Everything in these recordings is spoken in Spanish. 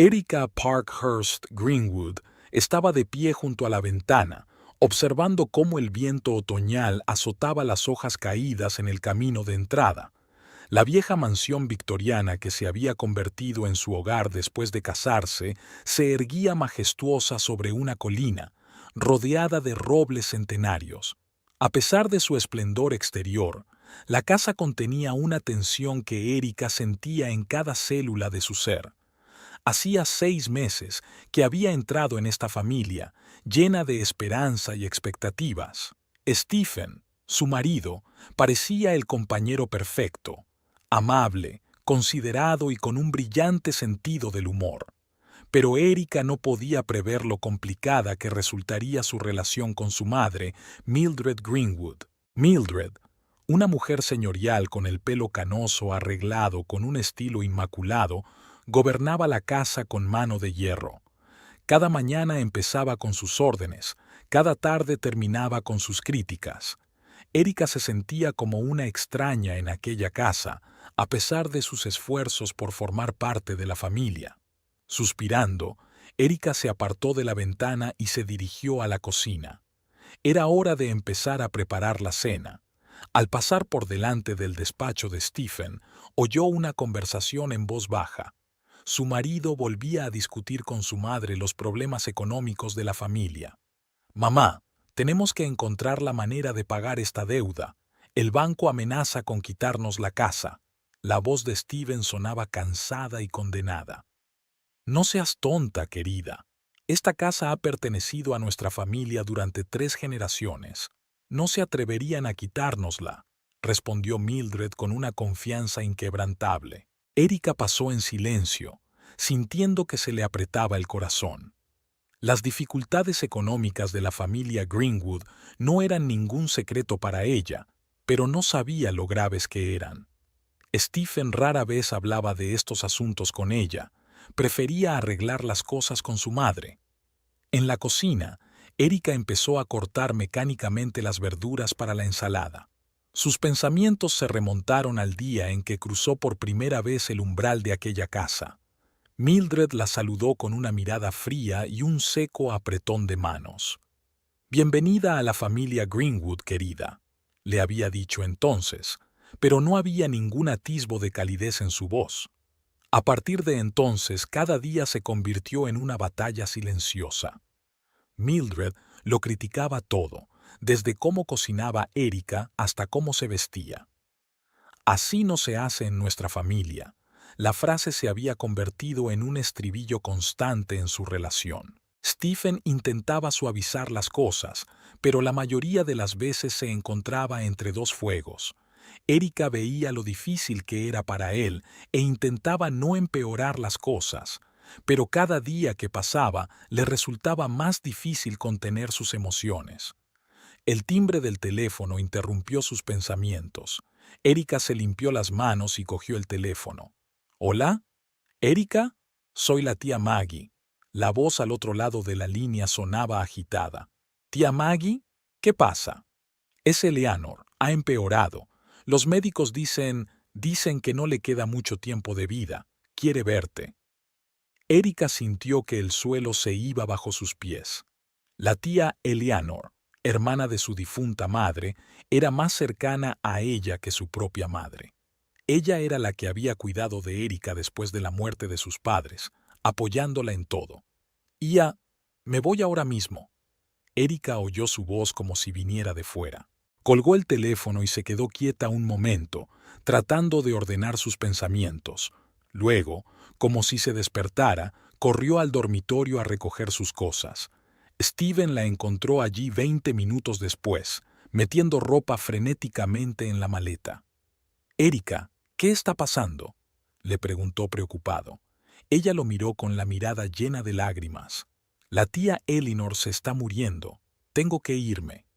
Erika Parkhurst Greenwood estaba de pie junto a la ventana, observando cómo el viento otoñal azotaba las hojas caídas en el camino de entrada. La vieja mansión victoriana que se había convertido en su hogar después de casarse se erguía majestuosa sobre una colina, rodeada de robles centenarios. A pesar de su esplendor exterior, la casa contenía una tensión que Erika sentía en cada célula de su ser. Hacía 6 meses que había entrado en esta familia, llena de esperanza y expectativas. Stephen, su marido, parecía el compañero perfecto, amable, considerado y con un brillante sentido del humor. Pero Erika no podía prever lo complicada que resultaría su relación con su madre, Mildred Greenwood. Mildred, una mujer señorial con el pelo canoso arreglado con un estilo inmaculado, gobernaba la casa con mano de hierro. Cada mañana empezaba con sus órdenes, cada tarde terminaba con sus críticas. Erika se sentía como una extraña en aquella casa, a pesar de sus esfuerzos por formar parte de la familia. Suspirando, Erika se apartó de la ventana y se dirigió a la cocina. Era hora de empezar a preparar la cena. Al pasar por delante del despacho de Stephen, oyó una conversación en voz baja. Su marido volvía a discutir con su madre los problemas económicos de la familia. «Mamá, tenemos que encontrar la manera de pagar esta deuda. El banco amenaza con quitarnos la casa». La voz de Stephen sonaba cansada y condenada. «No seas tonta, querida. Esta casa ha pertenecido a nuestra familia durante 3 generaciones. No se atreverían a quitárnosla», respondió Mildred con una confianza inquebrantable. Erika pasó en silencio, sintiendo que se le apretaba el corazón. Las dificultades económicas de la familia Greenwood no eran ningún secreto para ella, pero no sabía lo graves que eran. Stephen rara vez hablaba de estos asuntos con ella, prefería arreglar las cosas con su madre. En la cocina, Erika empezó a cortar mecánicamente las verduras para la ensalada. Sus pensamientos se remontaron al día en que cruzó por primera vez el umbral de aquella casa. Mildred la saludó con una mirada fría y un seco apretón de manos. «Bienvenida a la familia Greenwood, querida», le había dicho entonces, pero no había ningún atisbo de calidez en su voz. A partir de entonces, cada día se convirtió en una batalla silenciosa. Mildred lo criticaba todo, desde cómo cocinaba Erika hasta cómo se vestía. «Así no se hace en nuestra familia». La frase se había convertido en un estribillo constante en su relación. Stephen intentaba suavizar las cosas, pero la mayoría de las veces se encontraba entre dos fuegos. Erika veía lo difícil que era para él e intentaba no empeorar las cosas, pero cada día que pasaba le resultaba más difícil contener sus emociones. El timbre del teléfono interrumpió sus pensamientos. Erika se limpió las manos y cogió el teléfono. «¿Hola? ¿Erika? Soy la tía Maggie». La voz al otro lado de la línea sonaba agitada. «¿Tía Maggie? ¿Qué pasa?» «Es Eleanor. Ha empeorado. Los médicos dicen que no le queda mucho tiempo de vida. Quiere verte». Erika sintió que el suelo se iba bajo sus pies. La tía Eleanor, hermana de su difunta madre, era más cercana a ella que su propia madre. Ella era la que había cuidado de Erika después de la muerte de sus padres, apoyándola en todo. «Ia, me voy ahora mismo». Erika oyó su voz como si viniera de fuera. Colgó el teléfono y se quedó quieta un momento, tratando de ordenar sus pensamientos. Luego, como si se despertara, corrió al dormitorio a recoger sus cosas. Stephen la encontró allí 20 minutos después, metiendo ropa frenéticamente en la maleta. «Erika, ¿qué está pasando?», le preguntó preocupado. Ella lo miró con la mirada llena de lágrimas. «La tía Eleanor se está muriendo. Tengo que irme».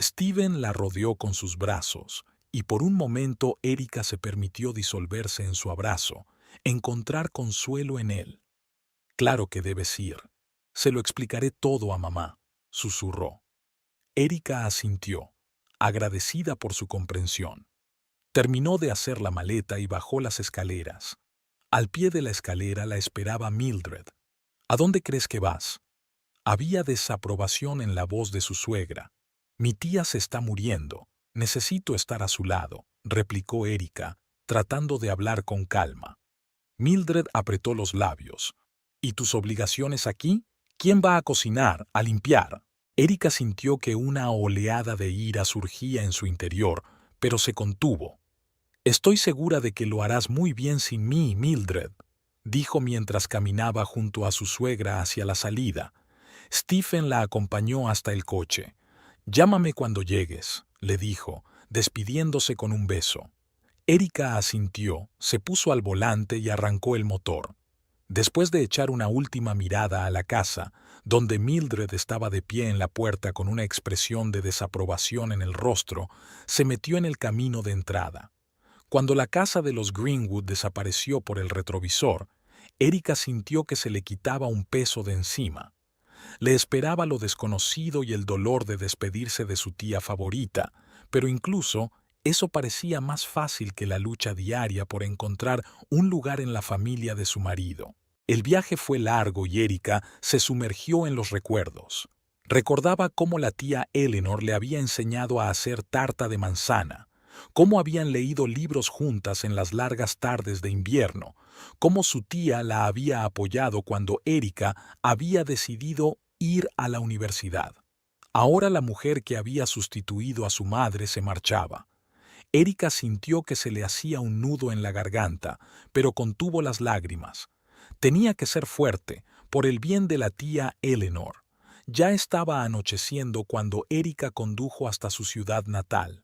Stephen la rodeó con sus brazos, y por un momento Erika se permitió disolverse en su abrazo, encontrar consuelo en él. «Claro que debes ir. Se lo explicaré todo a mamá», susurró. Erika asintió, agradecida por su comprensión. Terminó de hacer la maleta y bajó las escaleras. Al pie de la escalera la esperaba Mildred. ¿A dónde crees que vas? Había desaprobación en la voz de su suegra. Mi tía se está muriendo. Necesito estar a su lado, replicó Erika, tratando de hablar con calma. Mildred apretó los labios. ¿Y tus obligaciones aquí? ¿Quién va a cocinar, a limpiar? Erika sintió que una oleada de ira surgía en su interior, pero se contuvo. Estoy segura de que lo harás muy bien sin mí, Mildred, dijo mientras caminaba junto a su suegra hacia la salida. Stephen la acompañó hasta el coche. Llámame cuando llegues, le dijo, despidiéndose con un beso. Erika asintió, se puso al volante y arrancó el motor. Después de echar una última mirada a la casa, donde Mildred estaba de pie en la puerta con una expresión de desaprobación en el rostro, se metió en el camino de entrada. Cuando la casa de los Greenwood desapareció por el retrovisor, Erika sintió que se le quitaba un peso de encima. Le esperaba lo desconocido y el dolor de despedirse de su tía favorita, pero incluso eso parecía más fácil que la lucha diaria por encontrar un lugar en la familia de su marido. El viaje fue largo y Erika se sumergió en los recuerdos. Recordaba cómo la tía Eleanor le había enseñado a hacer tarta de manzana, cómo habían leído libros juntas en las largas tardes de invierno, cómo su tía la había apoyado cuando Erika había decidido ir a la universidad. Ahora la mujer que había sustituido a su madre se marchaba. Erika sintió que se le hacía un nudo en la garganta, pero contuvo las lágrimas. Tenía que ser fuerte, por el bien de la tía Eleanor. Ya estaba anocheciendo cuando Erika condujo hasta su ciudad natal.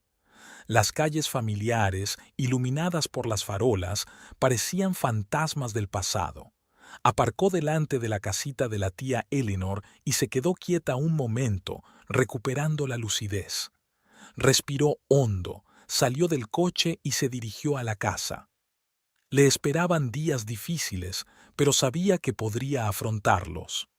Las calles familiares, iluminadas por las farolas, parecían fantasmas del pasado. Aparcó delante de la casita de la tía Eleanor y se quedó quieta un momento, recuperando la lucidez. Respiró hondo, salió del coche y se dirigió a la casa. Le esperaban días difíciles, pero sabía que podría afrontarlos.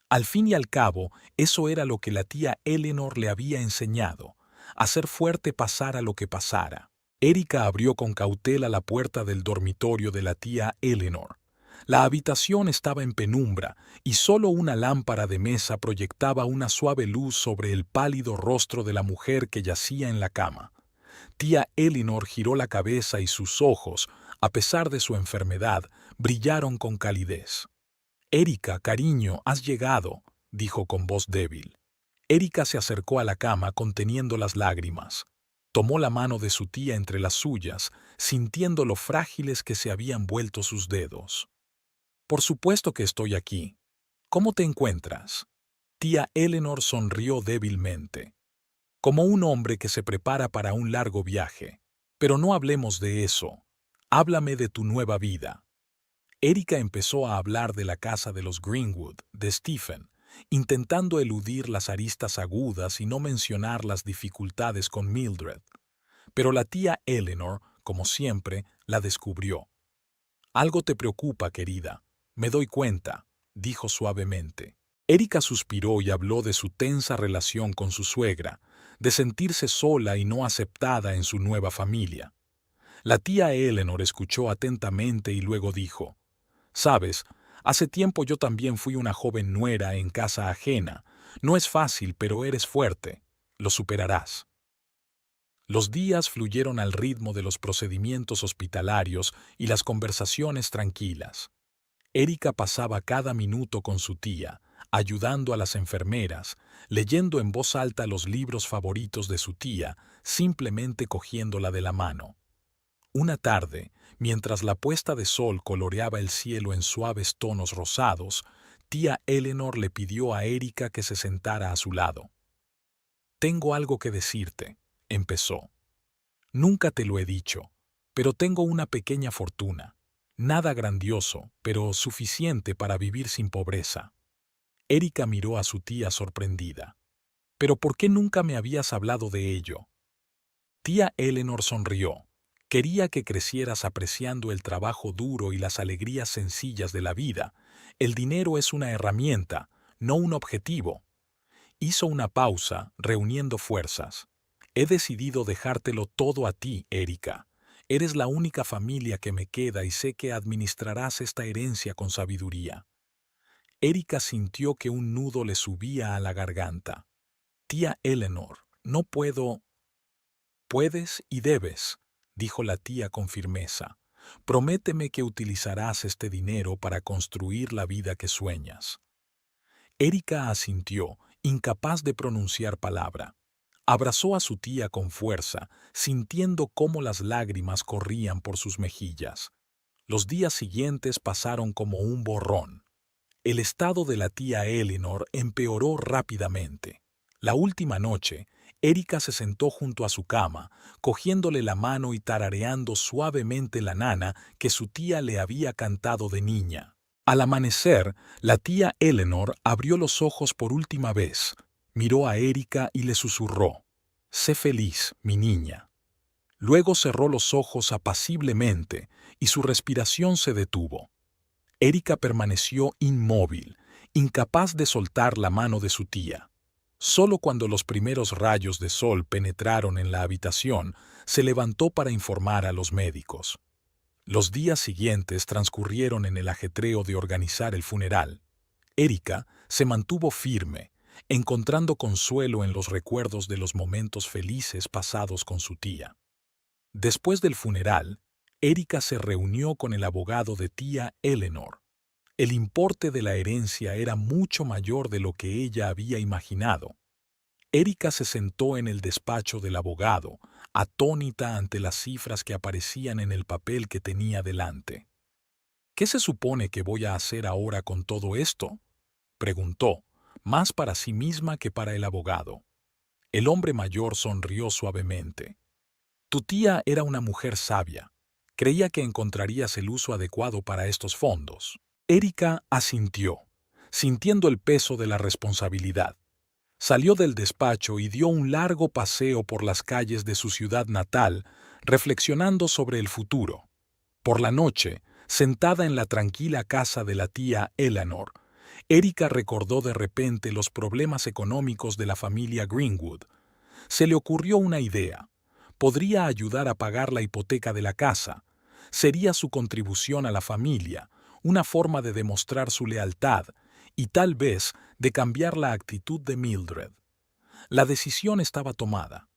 Al fin y al cabo, eso era lo que la tía Eleanor le había enseñado, a ser fuerte pasara lo que pasara. Erika abrió con cautela la puerta del dormitorio de la tía Eleanor. La habitación estaba en penumbra y solo una lámpara de mesa proyectaba una suave luz sobre el pálido rostro de la mujer que yacía en la cama. Tía Eleanor giró la cabeza y sus ojos, a pesar de su enfermedad, brillaron con calidez. «Erika, cariño, has llegado», dijo con voz débil. Erika se acercó a la cama conteniendo las lágrimas. Tomó la mano de su tía entre las suyas, sintiendo lo frágiles que se habían vuelto sus dedos. «Por supuesto que estoy aquí. ¿Cómo te encuentras?» Tía Eleanor sonrió débilmente. «Como un hombre que se prepara para un largo viaje. Pero no hablemos de eso. Háblame de tu nueva vida». Erika empezó a hablar de la casa de los Greenwood, de Stephen, intentando eludir las aristas agudas y no mencionar las dificultades con Mildred. Pero la tía Eleanor, como siempre, la descubrió. «Algo te preocupa, querida. Me doy cuenta», dijo suavemente. Erika suspiró y habló de su tensa relación con su suegra, de sentirse sola y no aceptada en su nueva familia. La tía Eleanor escuchó atentamente y luego dijo: «Sabes, hace tiempo yo también fui una joven nuera en casa ajena. No es fácil, pero eres fuerte. Lo superarás». Los días fluyeron al ritmo de los procedimientos hospitalarios y las conversaciones tranquilas. Erika pasaba cada minuto con su tía, ayudando a las enfermeras, leyendo en voz alta los libros favoritos de su tía, simplemente cogiéndola de la mano. Una tarde, mientras la puesta de sol coloreaba el cielo en suaves tonos rosados, tía Eleanor le pidió a Erika que se sentara a su lado. «Tengo algo que decirte», empezó. «Nunca te lo he dicho, pero tengo una pequeña fortuna. Nada grandioso, pero suficiente para vivir sin pobreza». Erika miró a su tía sorprendida. «¿Pero por qué nunca me habías hablado de ello?» Tía Eleanor sonrió. «Quería que crecieras apreciando el trabajo duro y las alegrías sencillas de la vida. El dinero es una herramienta, no un objetivo». Hizo una pausa, reuniendo fuerzas. «He decidido dejártelo todo a ti, Erika. Eres la única familia que me queda y sé que administrarás esta herencia con sabiduría. Erika sintió que un nudo le subía a la garganta. Tía Eleanor, no puedo. Puedes y debes, dijo la tía con firmeza. Prométeme que utilizarás este dinero para construir la vida que sueñas. Erika asintió, incapaz de pronunciar palabra. Abrazó a su tía con fuerza, sintiendo cómo las lágrimas corrían por sus mejillas. Los días siguientes pasaron como un borrón. El estado de la tía Eleanor empeoró rápidamente. La última noche, Erika se sentó junto a su cama, cogiéndole la mano y tarareando suavemente la nana que su tía le había cantado de niña. Al amanecer, la tía Eleanor abrió los ojos por última vez, miró a Erika y le susurró: «Sé feliz, mi niña». Luego cerró los ojos apaciblemente y su respiración se detuvo. Erika permaneció inmóvil, incapaz de soltar la mano de su tía. Solo cuando los primeros rayos de sol penetraron en la habitación, se levantó para informar a los médicos. Los días siguientes transcurrieron en el ajetreo de organizar el funeral. Erika se mantuvo firme, encontrando consuelo en los recuerdos de los momentos felices pasados con su tía. Después del funeral, Erika se reunió con el abogado de tía Eleanor. El importe de la herencia era mucho mayor de lo que ella había imaginado. Erika se sentó en el despacho del abogado, atónita ante las cifras que aparecían en el papel que tenía delante. «¿Qué se supone que voy a hacer ahora con todo esto?», preguntó, más para sí misma que para el abogado. El hombre mayor sonrió suavemente. «Tu tía era una mujer sabia. Creía que encontrarías el uso adecuado para estos fondos». Erika asintió, sintiendo el peso de la responsabilidad. Salió del despacho y dio un largo paseo por las calles de su ciudad natal, reflexionando sobre el futuro. Por la noche, sentada en la tranquila casa de la tía Eleanor, Erika recordó de repente los problemas económicos de la familia Greenwood. Se le ocurrió una idea. Podría ayudar a pagar la hipoteca de la casa. Sería su contribución a la familia, una forma de demostrar su lealtad y tal vez de cambiar la actitud de Mildred. La decisión estaba tomada.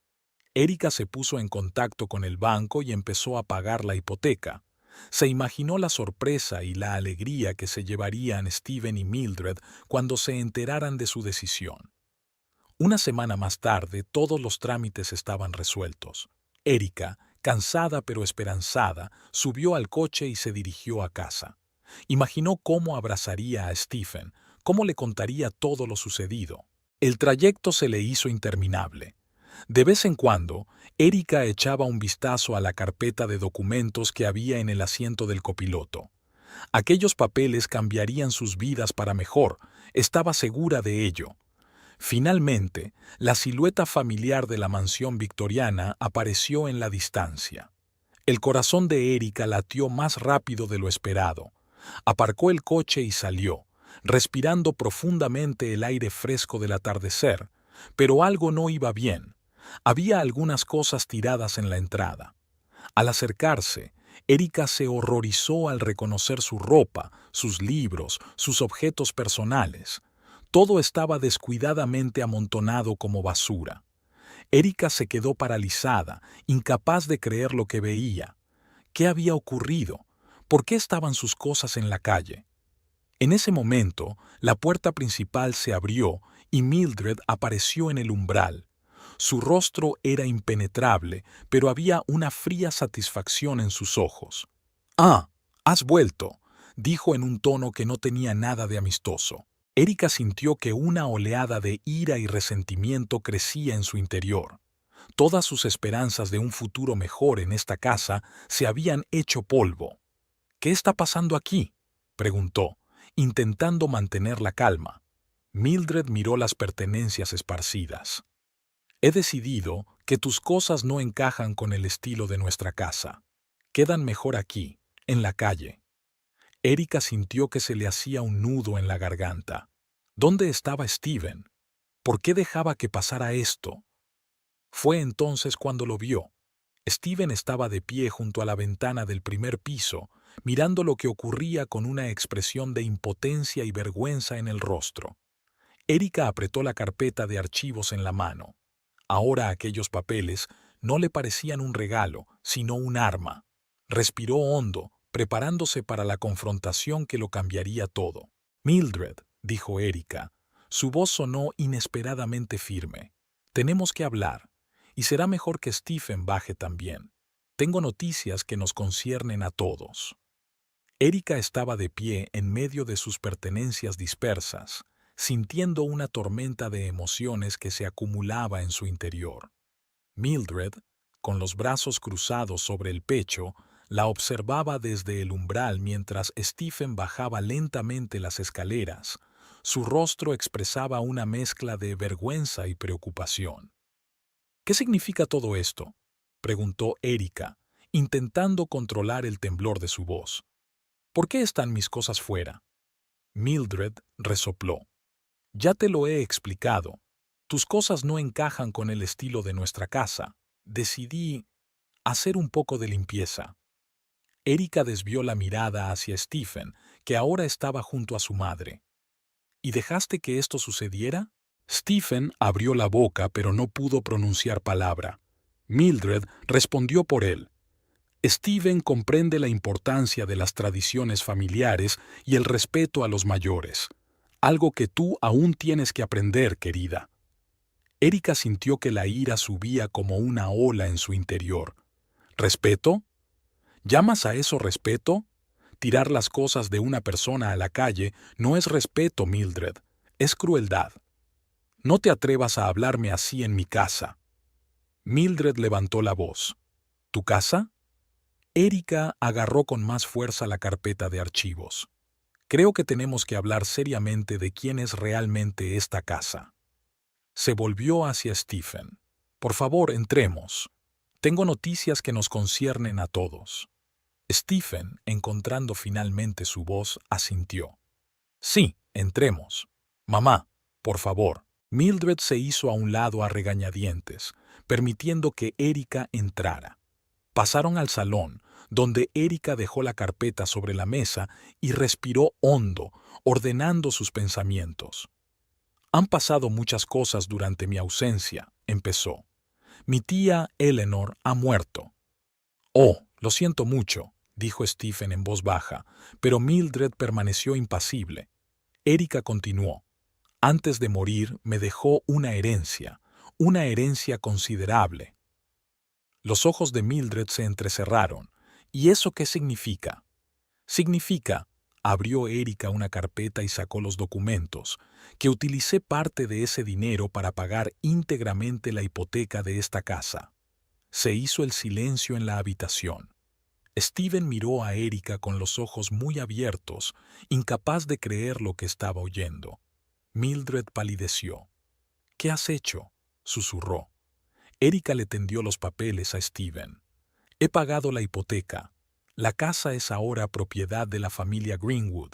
Erika se puso en contacto con el banco y empezó a pagar la hipoteca. Se imaginó la sorpresa y la alegría que se llevarían Steven y Mildred cuando se enteraran de su decisión. Una semana más tarde, todos los trámites estaban resueltos. Erika, cansada pero esperanzada, subió al coche y se dirigió a casa. Imaginó cómo abrazaría a Stephen, cómo le contaría todo lo sucedido. El trayecto se le hizo interminable. De vez en cuando, Erika echaba un vistazo a la carpeta de documentos que había en el asiento del copiloto. Aquellos papeles cambiarían sus vidas para mejor, estaba segura de ello. Finalmente, la silueta familiar de la mansión victoriana apareció en la distancia. El corazón de Erika latió más rápido de lo esperado. Aparcó el coche y salió, respirando profundamente el aire fresco del atardecer, pero algo no iba bien. Había algunas cosas tiradas en la entrada. Al acercarse, Erika se horrorizó al reconocer su ropa, sus libros, sus objetos personales. Todo estaba descuidadamente amontonado como basura. Erika se quedó paralizada, incapaz de creer lo que veía. ¿Qué había ocurrido? ¿Por qué estaban sus cosas en la calle? En ese momento, la puerta principal se abrió y Mildred apareció en el umbral. Su rostro era impenetrable, pero había una fría satisfacción en sus ojos. «Ah, has vuelto», dijo en un tono que no tenía nada de amistoso. Erika sintió que una oleada de ira y resentimiento crecía en su interior. Todas sus esperanzas de un futuro mejor en esta casa se habían hecho polvo. «¿Qué está pasando aquí?», preguntó, intentando mantener la calma. Mildred miró las pertenencias esparcidas. «He decidido que tus cosas no encajan con el estilo de nuestra casa. Quedan mejor aquí, en la calle». Erika sintió que se le hacía un nudo en la garganta. ¿Dónde estaba Steven? ¿Por qué dejaba que pasara esto? Fue entonces cuando lo vio. Steven estaba de pie junto a la ventana del primer piso, mirando lo que ocurría con una expresión de impotencia y vergüenza en el rostro. Erika apretó la carpeta de archivos en la mano. Ahora aquellos papeles no le parecían un regalo, sino un arma. Respiró hondo, preparándose para la confrontación que lo cambiaría todo. Mildred, dijo Erika. Su voz sonó inesperadamente firme. Tenemos que hablar, y será mejor que Stephen baje también. Tengo noticias que nos conciernen a todos. Erika estaba de pie en medio de sus pertenencias dispersas, sintiendo una tormenta de emociones que se acumulaba en su interior. Mildred, con los brazos cruzados sobre el pecho, la observaba desde el umbral mientras Stephen bajaba lentamente las escaleras. Su rostro expresaba una mezcla de vergüenza y preocupación. ¿Qué significa todo esto?, preguntó Erika, intentando controlar el temblor de su voz. ¿Por qué están mis cosas fuera? Mildred resopló. Ya te lo he explicado. Tus cosas no encajan con el estilo de nuestra casa. Decidí hacer un poco de limpieza. Erika desvió la mirada hacia Stephen, que ahora estaba junto a su madre. ¿Y dejaste que esto sucediera? Stephen abrió la boca, pero no pudo pronunciar palabra. Mildred respondió por él. Stephen comprende la importancia de las tradiciones familiares y el respeto a los mayores, algo que tú aún tienes que aprender, querida. Erika sintió que la ira subía como una ola en su interior. ¿Respeto? ¿Llamas a eso respeto? Tirar las cosas de una persona a la calle no es respeto, Mildred, es crueldad. No te atrevas a hablarme así en mi casa. Mildred levantó la voz. ¿Tu casa? Erika agarró con más fuerza la carpeta de archivos. Creo que tenemos que hablar seriamente de quién es realmente esta casa. Se volvió hacia Stephen. Por favor, entremos. Tengo noticias que nos conciernen a todos. Stephen, encontrando finalmente su voz, asintió. Sí, entremos. Mamá, por favor. Mildred se hizo a un lado a regañadientes, permitiendo que Erika entrara. Pasaron al salón, donde Erika dejó la carpeta sobre la mesa y respiró hondo, ordenando sus pensamientos. Han pasado muchas cosas durante mi ausencia, empezó. Mi tía Eleanor ha muerto. Oh, lo siento mucho, dijo Stephen en voz baja, pero Mildred permaneció impasible. Erika continuó. Antes de morir me dejó una herencia considerable. Los ojos de Mildred se entrecerraron. ¿Y eso qué significa? Significa, abrió Erika una carpeta y sacó los documentos, que utilicé parte de ese dinero para pagar íntegramente la hipoteca de esta casa. Se hizo el silencio en la habitación. Stephen miró a Erika con los ojos muy abiertos, incapaz de creer lo que estaba oyendo. Mildred palideció. ¿Qué has hecho?, susurró. Erika le tendió los papeles a Stephen. He pagado la hipoteca. La casa es ahora propiedad de la familia Greenwood,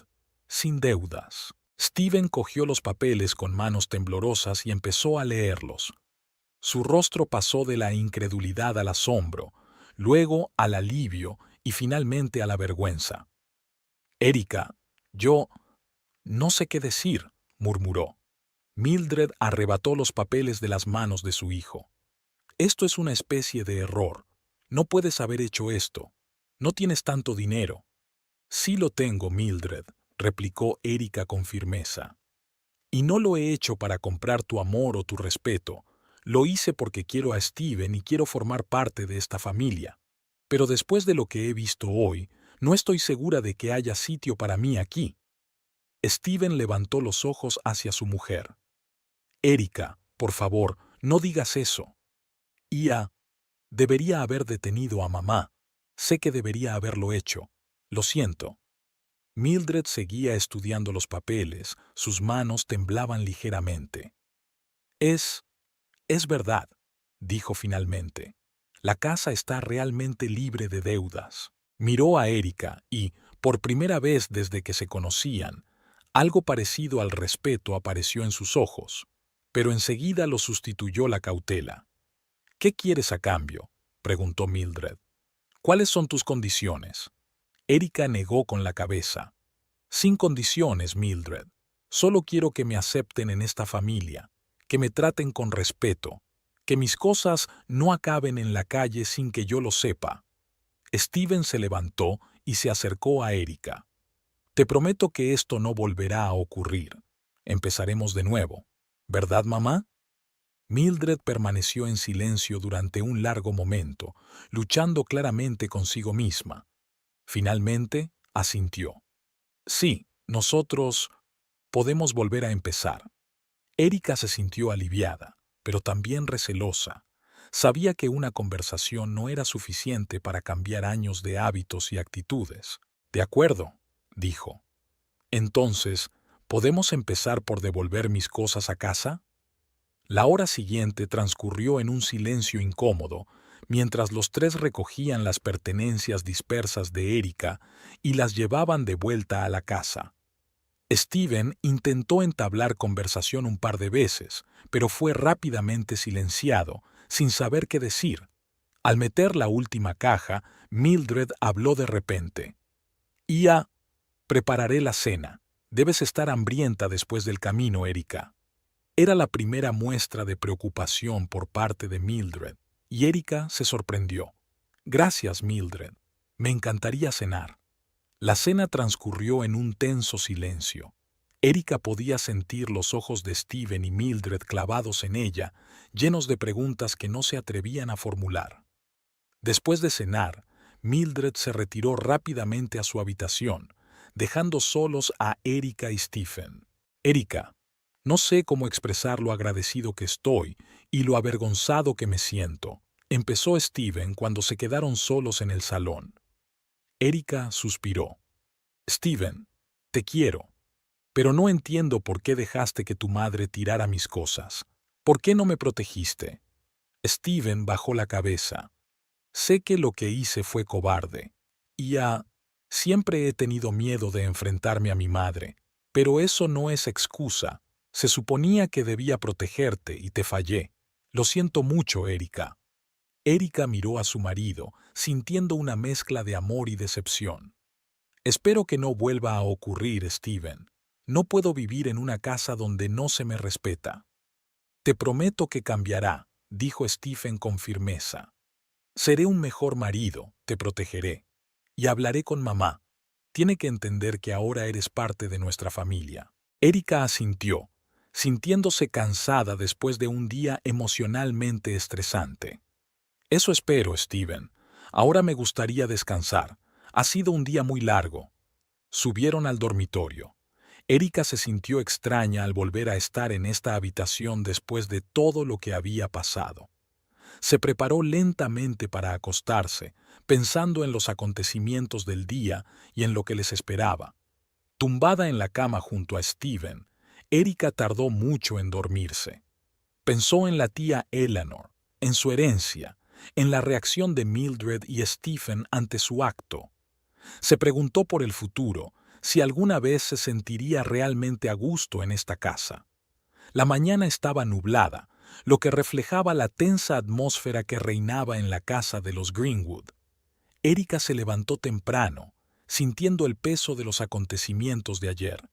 sin deudas. Stephen cogió los papeles con manos temblorosas y empezó a leerlos. Su rostro pasó de la incredulidad al asombro, luego al alivio y finalmente a la vergüenza. Erika, yo no sé qué decir, murmuró. Mildred arrebató los papeles de las manos de su hijo. Esto es una especie de error. No puedes haber hecho esto. No tienes tanto dinero. Sí lo tengo, Mildred, replicó Erika con firmeza. Y no lo he hecho para comprar tu amor o tu respeto. Lo hice porque quiero a Stephen y quiero formar parte de esta familia. Pero después de lo que he visto hoy, no estoy segura de que haya sitio para mí aquí. Stephen levantó los ojos hacia su mujer. Erika, por favor, no digas eso. Debería haber detenido a mamá. Sé que debería haberlo hecho. Lo siento. Mildred seguía estudiando los papeles, sus manos temblaban ligeramente. Es verdad, dijo finalmente. La casa está realmente libre de deudas. Miró a Erika y, por primera vez desde que se conocían, algo parecido al respeto apareció en sus ojos, pero enseguida lo sustituyó la cautela. ¿Qué quieres a cambio? preguntó Mildred. ¿Cuáles son tus condiciones? Erika negó con la cabeza. Sin condiciones, Mildred. Solo quiero que me acepten en esta familia, que me traten con respeto, que mis cosas no acaben en la calle sin que yo lo sepa. Steven se levantó y se acercó a Erika. Te prometo que esto no volverá a ocurrir. Empezaremos de nuevo. ¿Verdad, mamá? Mildred permaneció en silencio durante un largo momento, luchando claramente consigo misma. Finalmente, asintió. Sí, nosotros podemos volver a empezar. Erika se sintió aliviada, pero también recelosa. Sabía que una conversación no era suficiente para cambiar años de hábitos y actitudes. De acuerdo, dijo. Entonces, ¿podemos empezar por devolver mis cosas a casa? La hora siguiente transcurrió en un silencio incómodo, mientras los tres recogían las pertenencias dispersas de Erika y las llevaban de vuelta a la casa. Steven intentó entablar conversación un par de veces, pero fue rápidamente silenciado, sin saber qué decir. Al meter la última caja, Mildred habló de repente. «Ya, prepararé la cena. Debes estar hambrienta después del camino, Erika». Era la primera muestra de preocupación por parte de Mildred, y Erika se sorprendió. «Gracias, Mildred. Me encantaría cenar». La cena transcurrió en un tenso silencio. Erika podía sentir los ojos de Steven y Mildred clavados en ella, llenos de preguntas que no se atrevían a formular. Después de cenar, Mildred se retiró rápidamente a su habitación, dejando solos a Erika y Stephen. «Erika, no sé cómo expresar lo agradecido que estoy y lo avergonzado que me siento», empezó Steven cuando se quedaron solos en el salón. Erika suspiró. «Steven, te quiero, pero no entiendo por qué dejaste que tu madre tirara mis cosas. ¿Por qué no me protegiste?» Steven bajó la cabeza. «Sé que lo que hice fue cobarde. Siempre he tenido miedo de enfrentarme a mi madre, pero eso no es excusa. Se suponía que debía protegerte y te fallé. Lo siento mucho, Erika». Erika miró a su marido, sintiendo una mezcla de amor y decepción. «Espero que no vuelva a ocurrir, Steven. No puedo vivir en una casa donde no se me respeta». «Te prometo que cambiará», dijo Stephen con firmeza. «Seré un mejor marido, te protegeré. Y hablaré con mamá. Tiene que entender que ahora eres parte de nuestra familia». Erika asintió, sintiéndose cansada después de un día emocionalmente estresante. «Eso espero, Steven. Ahora me gustaría descansar. Ha sido un día muy largo». Subieron al dormitorio. Erika se sintió extraña al volver a estar en esta habitación después de todo lo que había pasado. Se preparó lentamente para acostarse, pensando en los acontecimientos del día y en lo que les esperaba. Tumbada en la cama junto a Steven, Erika tardó mucho en dormirse. Pensó en la tía Eleanor, en su herencia, en la reacción de Mildred y Stephen ante su acto. Se preguntó por el futuro, si alguna vez se sentiría realmente a gusto en esta casa. La mañana estaba nublada, lo que reflejaba la tensa atmósfera que reinaba en la casa de los Greenwood. Erika se levantó temprano, sintiendo el peso de los acontecimientos de ayer.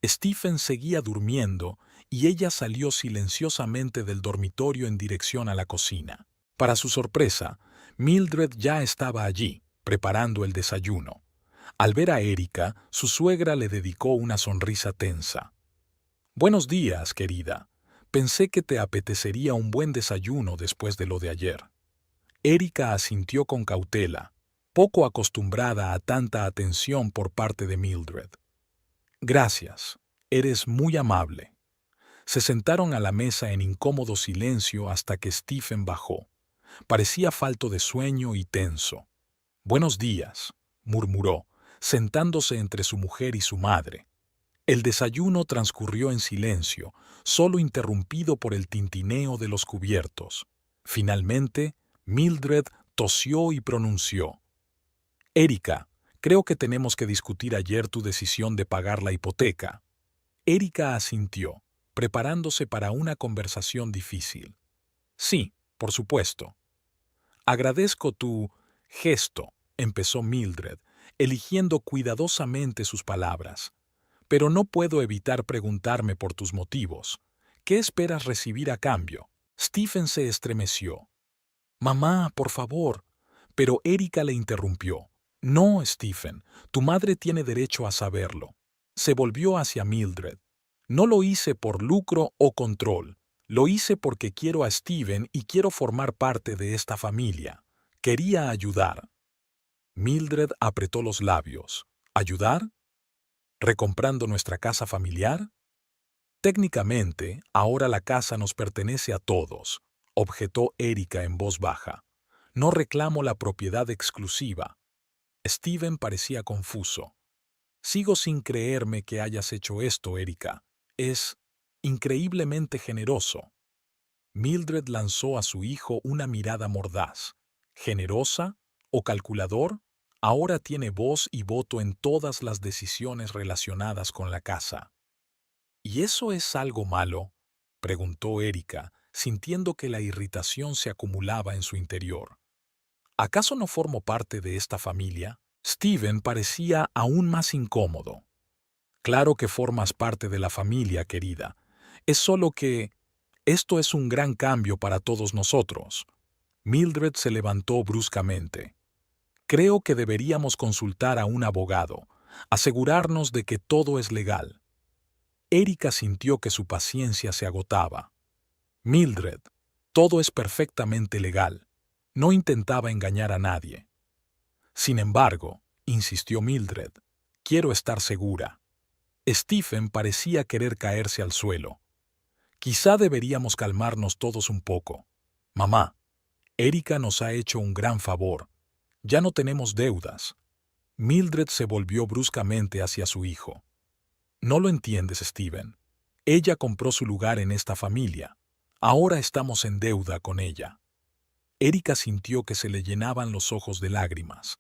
Stephen seguía durmiendo y ella salió silenciosamente del dormitorio en dirección a la cocina. Para su sorpresa, Mildred ya estaba allí, preparando el desayuno. Al ver a Erika, su suegra le dedicó una sonrisa tensa. «Buenos días, querida. Pensé que te apetecería un buen desayuno después de lo de ayer». Erika asintió con cautela, poco acostumbrada a tanta atención por parte de Mildred. «Gracias. Eres muy amable». Se sentaron a la mesa en incómodo silencio hasta que Stephen bajó. Parecía falto de sueño y tenso. «Buenos días», murmuró, sentándose entre su mujer y su madre. El desayuno transcurrió en silencio, solo interrumpido por el tintineo de los cubiertos. Finalmente, Mildred tosió y pronunció: «Erika, creo que tenemos que discutir ayer tu decisión de pagar la hipoteca». Erika asintió, preparándose para una conversación difícil. «Sí, por supuesto». Agradezco tu gesto, empezó Mildred, eligiendo cuidadosamente sus palabras. Pero no puedo evitar preguntarme por tus motivos. ¿Qué esperas recibir a cambio? Stephen se estremeció. Mamá, por favor. Pero Erika le interrumpió. No, Stephen, tu madre tiene derecho a saberlo. Se volvió hacia Mildred. No lo hice por lucro o control. Lo hice porque quiero a Stephen y quiero formar parte de esta familia. Quería ayudar. Mildred apretó los labios. ¿Ayudar? ¿Recomprando nuestra casa familiar? Técnicamente, ahora la casa nos pertenece a todos, objetó Erika en voz baja. No reclamo la propiedad exclusiva. Stephen parecía confuso. Sigo sin creerme que hayas hecho esto, Erika. Es increíblemente generoso. Mildred lanzó a su hijo una mirada mordaz. ¿Generosa o calculador? Ahora tiene voz y voto en todas las decisiones relacionadas con la casa. ¿Y eso es algo malo?, preguntó Erika, sintiendo que la irritación se acumulaba en su interior. ¿Acaso no formo parte de esta familia? Stephen parecía aún más incómodo. Claro que formas parte de la familia, querida. Es solo que esto es un gran cambio para todos nosotros. Mildred se levantó bruscamente. Creo que deberíamos consultar a un abogado, asegurarnos de que todo es legal. Erika sintió que su paciencia se agotaba. Mildred, todo es perfectamente legal. No intentaba engañar a nadie. Sin embargo, insistió Mildred, quiero estar segura. Stephen parecía querer caerse al suelo. Quizá deberíamos calmarnos todos un poco. Mamá, Erika nos ha hecho un gran favor. Ya no tenemos deudas. Mildred se volvió bruscamente hacia su hijo. No lo entiendes, Stephen. Ella compró su lugar en esta familia. Ahora estamos en deuda con ella. Erika sintió que se le llenaban los ojos de lágrimas.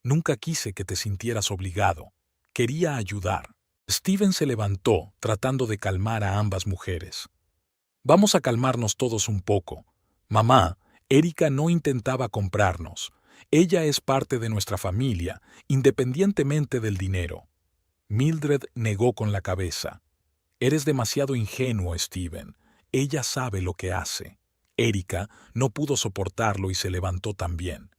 Nunca quise que te sintieras obligado. Quería ayudar. Stephen se levantó, tratando de calmar a ambas mujeres. Vamos a calmarnos todos un poco. Mamá, Erika no intentaba comprarnos. Ella es parte de nuestra familia, independientemente del dinero. Mildred negó con la cabeza. Eres demasiado ingenuo, Stephen. Ella sabe lo que hace. Erika no pudo soportarlo y se levantó también.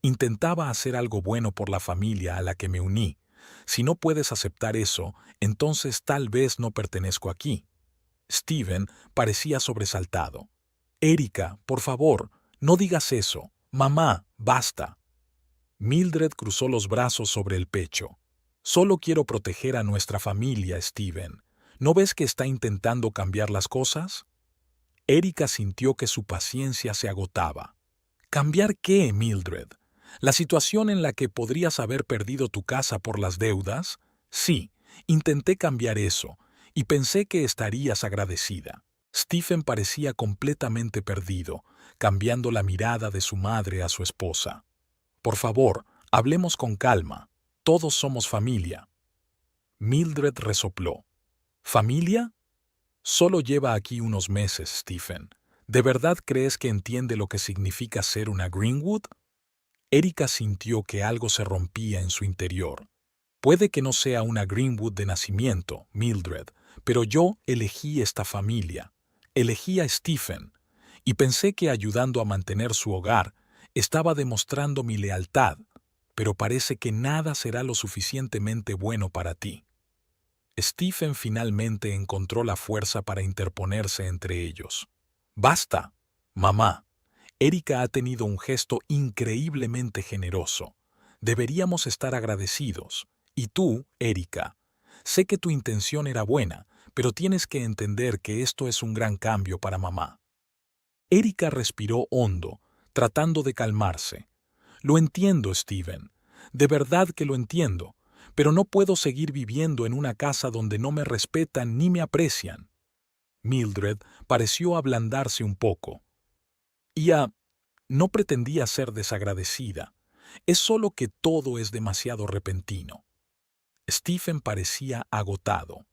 Intentaba hacer algo bueno por la familia a la que me uní. Si no puedes aceptar eso, entonces tal vez no pertenezco aquí. Stephen parecía sobresaltado. Erika, por favor, no digas eso. Mamá, basta. Mildred cruzó los brazos sobre el pecho. Solo quiero proteger a nuestra familia, Stephen. ¿No ves que está intentando cambiar las cosas? Erika sintió que su paciencia se agotaba. ¿Cambiar qué, Mildred? ¿La situación en la que podrías haber perdido tu casa por las deudas? Sí, intenté cambiar eso, y pensé que estarías agradecida. Stephen parecía completamente perdido, cambiando la mirada de su madre a su esposa. Por favor, hablemos con calma. Todos somos familia. Mildred resopló. ¿Familia? Solo lleva aquí unos meses, Stephen. ¿De verdad crees que entiende lo que significa ser una Greenwood? Erika sintió que algo se rompía en su interior. Puede que no sea una Greenwood de nacimiento, Mildred, pero yo elegí esta familia. Elegí a Stephen, y pensé que ayudando a mantener su hogar, estaba demostrando mi lealtad, pero parece que nada será lo suficientemente bueno para ti. Stephen finalmente encontró la fuerza para interponerse entre ellos. ¡Basta! Mamá, Erika ha tenido un gesto increíblemente generoso. Deberíamos estar agradecidos. Y tú, Erika, sé que tu intención era buena, pero tienes que entender que esto es un gran cambio para mamá. Erika respiró hondo, tratando de calmarse. Lo entiendo, Stephen. De verdad que lo entiendo. Pero no puedo seguir viviendo en una casa donde no me respetan ni me aprecian. Mildred pareció ablandarse un poco. No pretendía ser desagradecida. Es solo que todo es demasiado repentino. Stephen parecía agotado.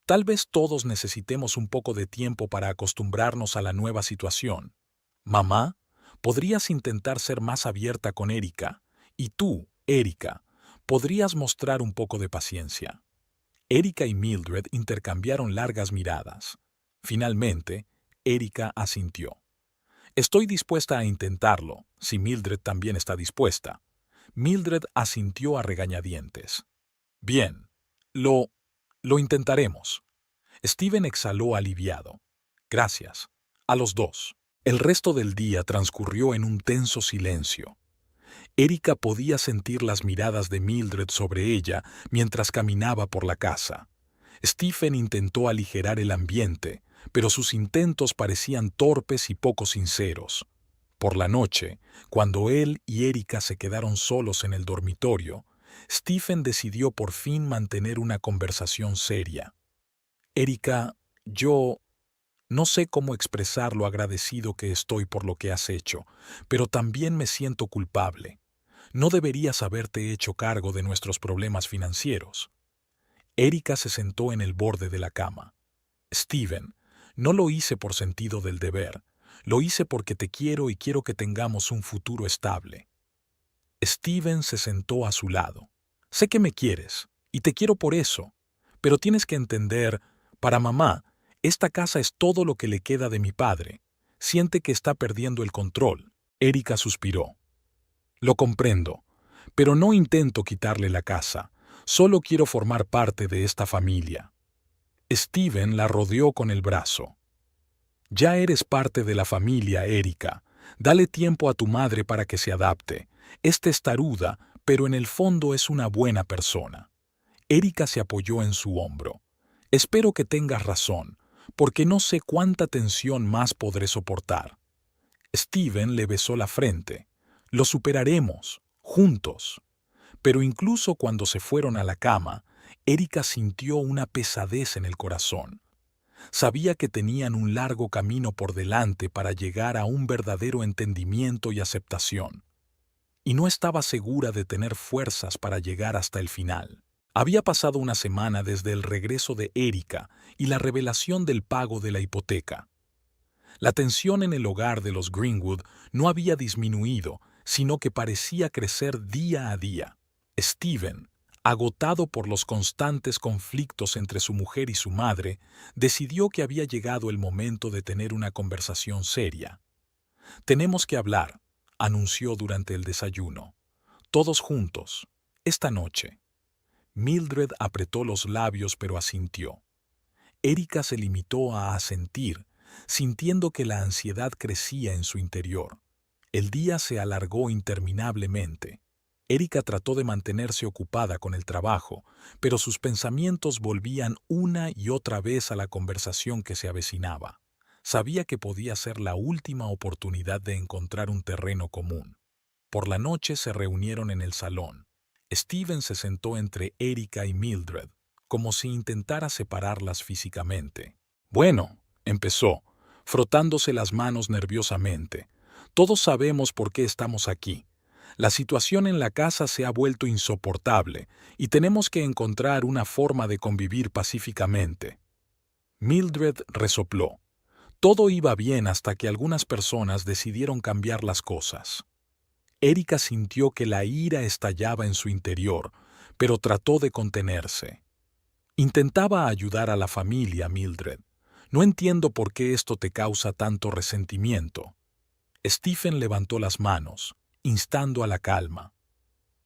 Tal vez todos necesitemos un poco de tiempo para acostumbrarnos a la nueva situación. Mamá, Podrías intentar ser más abierta con Erika. Y tú, Erika, podrías mostrar un poco de paciencia. Erika y Mildred intercambiaron largas miradas. Finalmente, Erika asintió. Estoy dispuesta a intentarlo, si Mildred también está dispuesta. Mildred asintió a regañadientes. Bien, lo intentaremos. Steven exhaló aliviado. Gracias. A los dos. El resto del día transcurrió en un tenso silencio. Erika podía sentir las miradas de Mildred sobre ella mientras caminaba por la casa. Stephen intentó aligerar el ambiente, pero sus intentos parecían torpes y poco sinceros. Por la noche, cuando él y Erika se quedaron solos en el dormitorio, Stephen decidió por fin mantener una conversación seria. Erika, yo no sé cómo expresar lo agradecido que estoy por lo que has hecho, pero también me siento culpable. No deberías haberte hecho cargo de nuestros problemas financieros. Erika se sentó en el borde de la cama. Steven, no lo hice por sentido del deber. Lo hice porque te quiero y quiero que tengamos un futuro estable. Steven se sentó a su lado. Sé que me quieres, y te quiero por eso, pero tienes que entender, para mamá, esta casa es todo lo que le queda de mi padre. Siente que está perdiendo el control. Erika suspiró. Lo comprendo, pero no intento quitarle la casa. Solo quiero formar parte de esta familia. Steven la rodeó con el brazo. Ya eres parte de la familia, Erika. Dale tiempo a tu madre para que se adapte. Es testaruda, pero en el fondo es una buena persona. Erika se apoyó en su hombro. Espero que tengas razón, porque no sé cuánta tensión más podré soportar. Steven le besó la frente. Lo superaremos, juntos. Pero incluso cuando se fueron a la cama, Erika sintió una pesadez en el corazón. Sabía que tenían un largo camino por delante para llegar a un verdadero entendimiento y aceptación. Y no estaba segura de tener fuerzas para llegar hasta el final. Había pasado una semana desde el regreso de Erika y la revelación del pago de la hipoteca. La tensión en el hogar de los Greenwood no había disminuido, sino que parecía crecer día a día. Steven, agotado por los constantes conflictos entre su mujer y su madre, decidió que había llegado el momento de tener una conversación seria. «Tenemos que hablar», anunció durante el desayuno. «Todos juntos, esta noche». Mildred apretó los labios pero asintió. Erika se limitó a asentir, sintiendo que la ansiedad crecía en su interior. El día se alargó interminablemente. Erika trató de mantenerse ocupada con el trabajo, pero sus pensamientos volvían una y otra vez a la conversación que se avecinaba. Sabía que podía ser la última oportunidad de encontrar un terreno común. Por la noche se reunieron en el salón. Steven se sentó entre Erika y Mildred, como si intentara separarlas físicamente. «Bueno», empezó, frotándose las manos nerviosamente. «Todos sabemos por qué estamos aquí. La situación en la casa se ha vuelto insoportable y tenemos que encontrar una forma de convivir pacíficamente». Mildred resopló. Todo iba bien hasta que algunas personas decidieron cambiar las cosas. Erika sintió que la ira estallaba en su interior, pero trató de contenerse. «Intentaba ayudar a la familia, Mildred. No entiendo por qué esto te causa tanto resentimiento». Stephen levantó las manos, instando a la calma.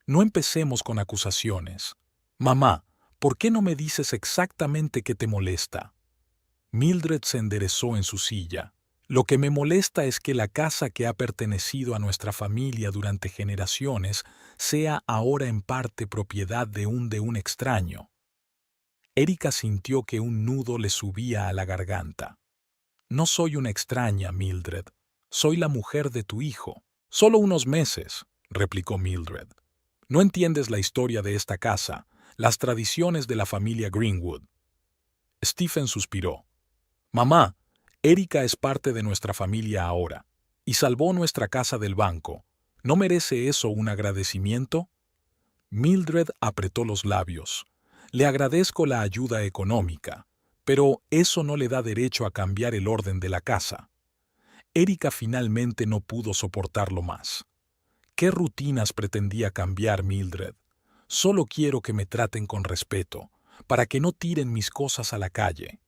«No empecemos con acusaciones. Mamá, ¿por qué no me dices exactamente qué te molesta?» Mildred se enderezó en su silla. «Lo que me molesta es que la casa que ha pertenecido a nuestra familia durante generaciones sea ahora en parte propiedad de un extraño». Erika sintió que un nudo le subía a la garganta. «No soy una extraña, Mildred. Soy la mujer de tu hijo». «Solo unos meses», replicó Mildred. «No entiendes la historia de esta casa, las tradiciones de la familia Greenwood». Stephen suspiró. «Mamá, Erika es parte de nuestra familia ahora, y salvó nuestra casa del banco. ¿No merece eso un agradecimiento?» Mildred apretó los labios. «Le agradezco la ayuda económica, pero eso no le da derecho a cambiar el orden de la casa». Erika finalmente no pudo soportarlo más. ¿Qué rutinas pretendía cambiar Mildred? Solo quiero que me traten con respeto, para que no tiren mis cosas a la calle.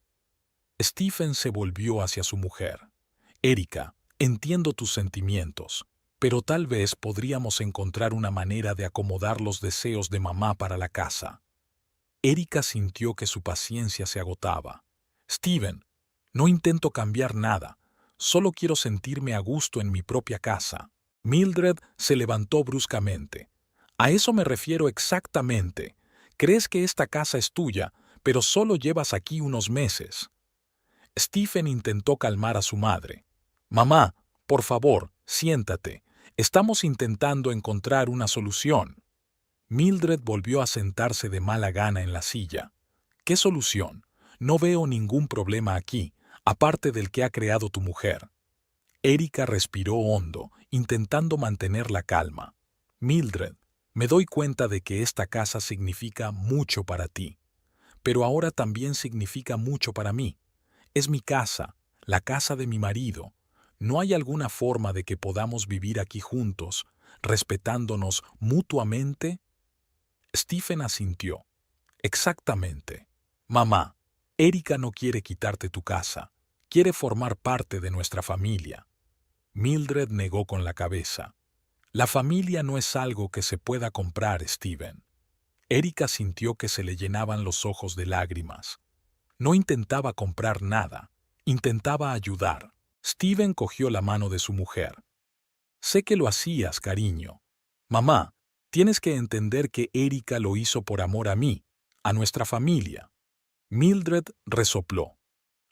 Stephen se volvió hacia su mujer. Erika, entiendo tus sentimientos, pero tal vez podríamos encontrar una manera de acomodar los deseos de mamá para la casa. Erika sintió que su paciencia se agotaba. Stephen, no intento cambiar nada, solo quiero sentirme a gusto en mi propia casa. Mildred se levantó bruscamente. A eso me refiero exactamente. Crees que esta casa es tuya, pero solo llevas aquí unos meses. Stephen intentó calmar a su madre. Mamá, por favor, siéntate. Estamos intentando encontrar una solución. Mildred volvió a sentarse de mala gana en la silla. ¿Qué solución? No veo ningún problema aquí, aparte del que ha creado tu mujer. Erika respiró hondo, intentando mantener la calma. Mildred, me doy cuenta de que esta casa significa mucho para ti, pero ahora también significa mucho para mí. Es mi casa, la casa de mi marido. ¿No hay alguna forma de que podamos vivir aquí juntos, respetándonos mutuamente? Stephen asintió. Exactamente. Mamá, Erika no quiere quitarte tu casa. Quiere formar parte de nuestra familia. Mildred negó con la cabeza. La familia no es algo que se pueda comprar, Stephen. Erika sintió que se le llenaban los ojos de lágrimas. No intentaba comprar nada, intentaba ayudar. Stephen cogió la mano de su mujer. Sé que lo hacías, cariño. Mamá, tienes que entender que Erika lo hizo por amor a mí, a nuestra familia. Mildred resopló.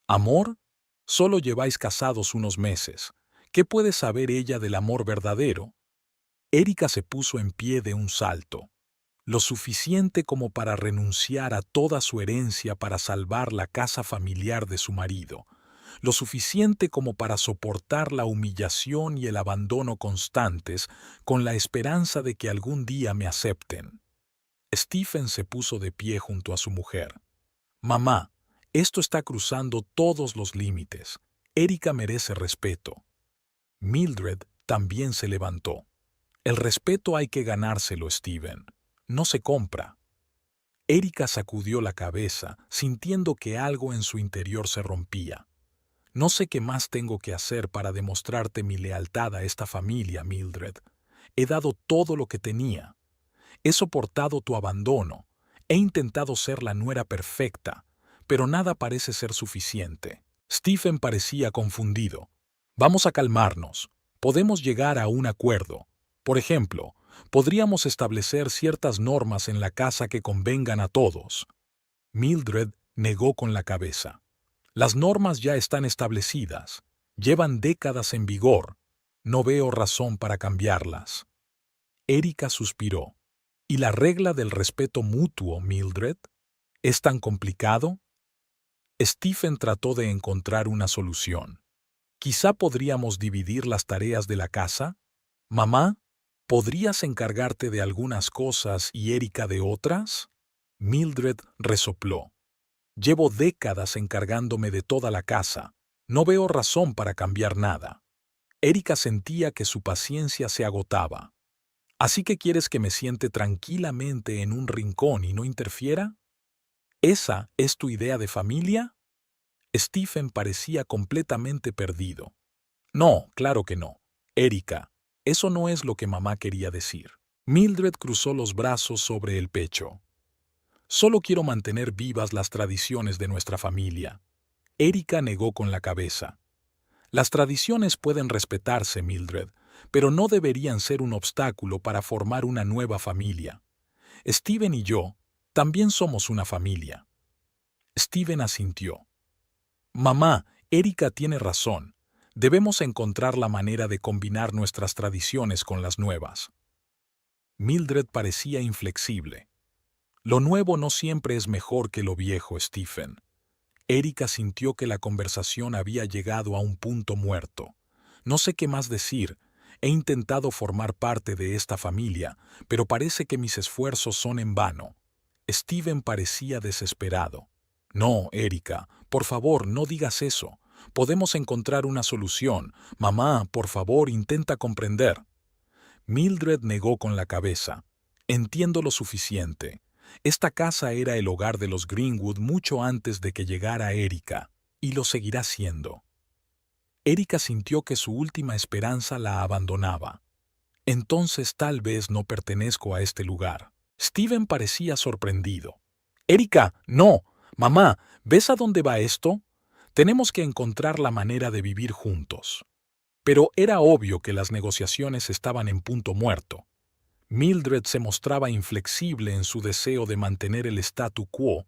¿Amor? Solo lleváis casados unos meses. ¿Qué puede saber ella del amor verdadero? Erika se puso en pie de un salto. Lo suficiente como para renunciar a toda su herencia para salvar la casa familiar de su marido. Lo suficiente como para soportar la humillación y el abandono constantes con la esperanza de que algún día me acepten. Stephen se puso de pie junto a su mujer. Mamá, esto está cruzando todos los límites. Erika merece respeto. Mildred también se levantó. El respeto hay que ganárselo, Stephen. No se compra. Erika sacudió la cabeza, sintiendo que algo en su interior se rompía. No sé qué más tengo que hacer para demostrarte mi lealtad a esta familia, Mildred. He dado todo lo que tenía. He soportado tu abandono. He intentado ser la nuera perfecta, pero nada parece ser suficiente. Stephen parecía confundido. Vamos a calmarnos. Podemos llegar a un acuerdo. Por ejemplo, podríamos establecer ciertas normas en la casa que convengan a todos. Mildred negó con la cabeza. Las normas ya están establecidas. Llevan décadas en vigor. No veo razón para cambiarlas. Erika suspiró. ¿Y la regla del respeto mutuo, Mildred? ¿Es tan complicado? Stephen trató de encontrar una solución. Quizá podríamos dividir las tareas de la casa. Mamá, ¿podrías encargarte de algunas cosas y Erika de otras? Mildred resopló. Llevo décadas encargándome de toda la casa. No veo razón para cambiar nada. Erika sentía que su paciencia se agotaba. ¿Así que quieres que me siente tranquilamente en un rincón y no interfiera? ¿Esa es tu idea de familia? Stephen parecía completamente perdido. No, claro que no. Erika, eso no es lo que mamá quería decir. Mildred cruzó los brazos sobre el pecho. Solo quiero mantener vivas las tradiciones de nuestra familia. Erika negó con la cabeza. Las tradiciones pueden respetarse, Mildred, pero no deberían ser un obstáculo para formar una nueva familia. Stephen y yo también somos una familia. Stephen asintió. Mamá, Erika tiene razón. Debemos encontrar la manera de combinar nuestras tradiciones con las nuevas. Mildred parecía inflexible. Lo nuevo no siempre es mejor que lo viejo, Stephen. Erika sintió que la conversación había llegado a un punto muerto. No sé qué más decir. He intentado formar parte de esta familia, pero parece que mis esfuerzos son en vano. Stephen parecía desesperado. No, Erika, por favor, no digas eso. Podemos encontrar una solución. Mamá, por favor, intenta comprender. Mildred negó con la cabeza. Entiendo lo suficiente. Esta casa era el hogar de los Greenwood mucho antes de que llegara Erika, y lo seguirá siendo. Erika sintió que su última esperanza la abandonaba. Entonces tal vez no pertenezco a este lugar. Steven parecía sorprendido. Erika, no. Mamá, ¿ves a dónde va esto? Tenemos que encontrar la manera de vivir juntos. Pero era obvio que las negociaciones estaban en punto muerto. Mildred se mostraba inflexible en su deseo de mantener el statu quo.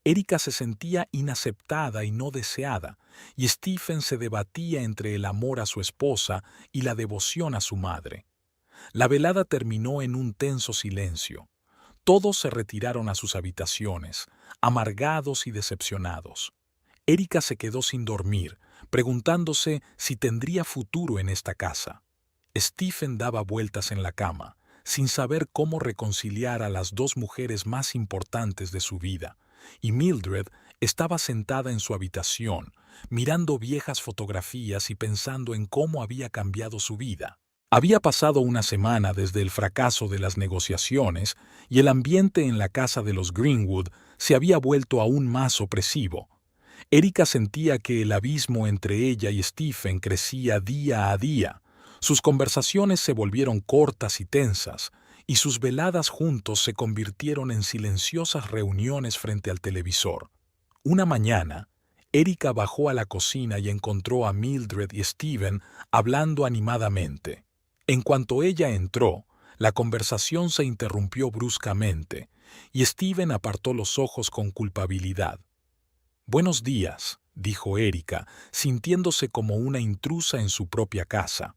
Erika se sentía inaceptada y no deseada, y Stephen se debatía entre el amor a su esposa y la devoción a su madre. La velada terminó en un tenso silencio. Todos se retiraron a sus habitaciones, amargados y decepcionados. Erika se quedó sin dormir, preguntándose si tendría futuro en esta casa. Stephen daba vueltas en la cama, sin saber cómo reconciliar a las dos mujeres más importantes de su vida, y Mildred estaba sentada en su habitación, mirando viejas fotografías y pensando en cómo había cambiado su vida. Había pasado una semana desde el fracaso de las negociaciones y el ambiente en la casa de los Greenwood se había vuelto aún más opresivo. Erika sentía que el abismo entre ella y Stephen crecía día a día. Sus conversaciones se volvieron cortas y tensas, y sus veladas juntos se convirtieron en silenciosas reuniones frente al televisor. Una mañana, Erika bajó a la cocina y encontró a Mildred y Stephen hablando animadamente. En cuanto ella entró, la conversación se interrumpió bruscamente, y Stephen apartó los ojos con culpabilidad. «Buenos días», dijo Erika, sintiéndose como una intrusa en su propia casa.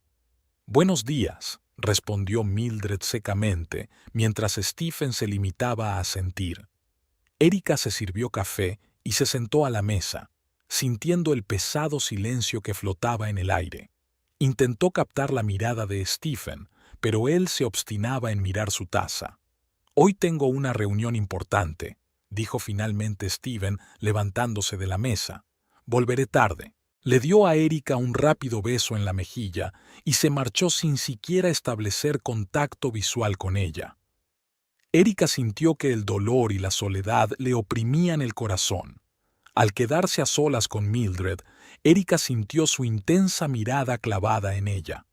«Buenos días», respondió Mildred secamente, mientras Stephen se limitaba a asentir. Erika se sirvió café y se sentó a la mesa, sintiendo el pesado silencio que flotaba en el aire. Intentó captar la mirada de Stephen, pero él se obstinaba en mirar su taza. «Hoy tengo una reunión importante», dijo finalmente Stephen, levantándose de la mesa. «Volveré tarde». Le dio a Erika un rápido beso en la mejilla y se marchó sin siquiera establecer contacto visual con ella. Erika sintió que el dolor y la soledad le oprimían el corazón. Al quedarse a solas con Mildred, Erika sintió su intensa mirada clavada en ella.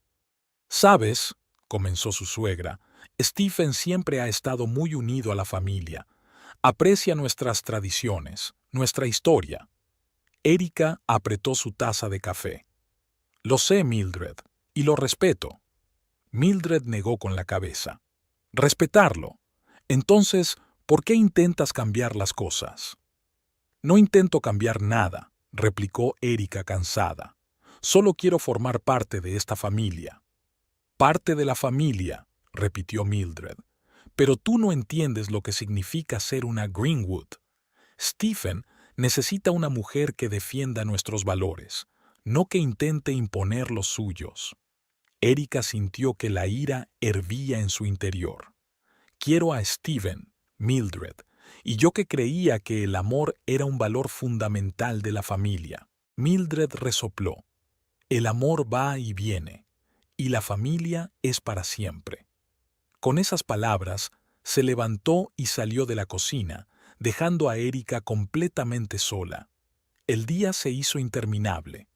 «¿Sabes?», comenzó su suegra, «Stephen siempre ha estado muy unido a la familia. Aprecia nuestras tradiciones, nuestra historia». Erika apretó su taza de café. «Lo sé, Mildred, y lo respeto». Mildred negó con la cabeza. «Respetarlo. Entonces, ¿por qué intentas cambiar las cosas?» «No intento cambiar nada», replicó Erika cansada. «Solo quiero formar parte de esta familia». «Parte de la familia», repitió Mildred. «Pero tú no entiendes lo que significa ser una Greenwood. Stephen necesita una mujer que defienda nuestros valores, no que intente imponer los suyos». Erika sintió que la ira hervía en su interior. «Quiero a Stephen, Mildred, y yo que creía que el amor era un valor fundamental de la familia». Mildred resopló. «El amor va y viene, y la familia es para siempre». Con esas palabras, se levantó y salió de la cocina, dejando a Erika completamente sola. El día se hizo interminable.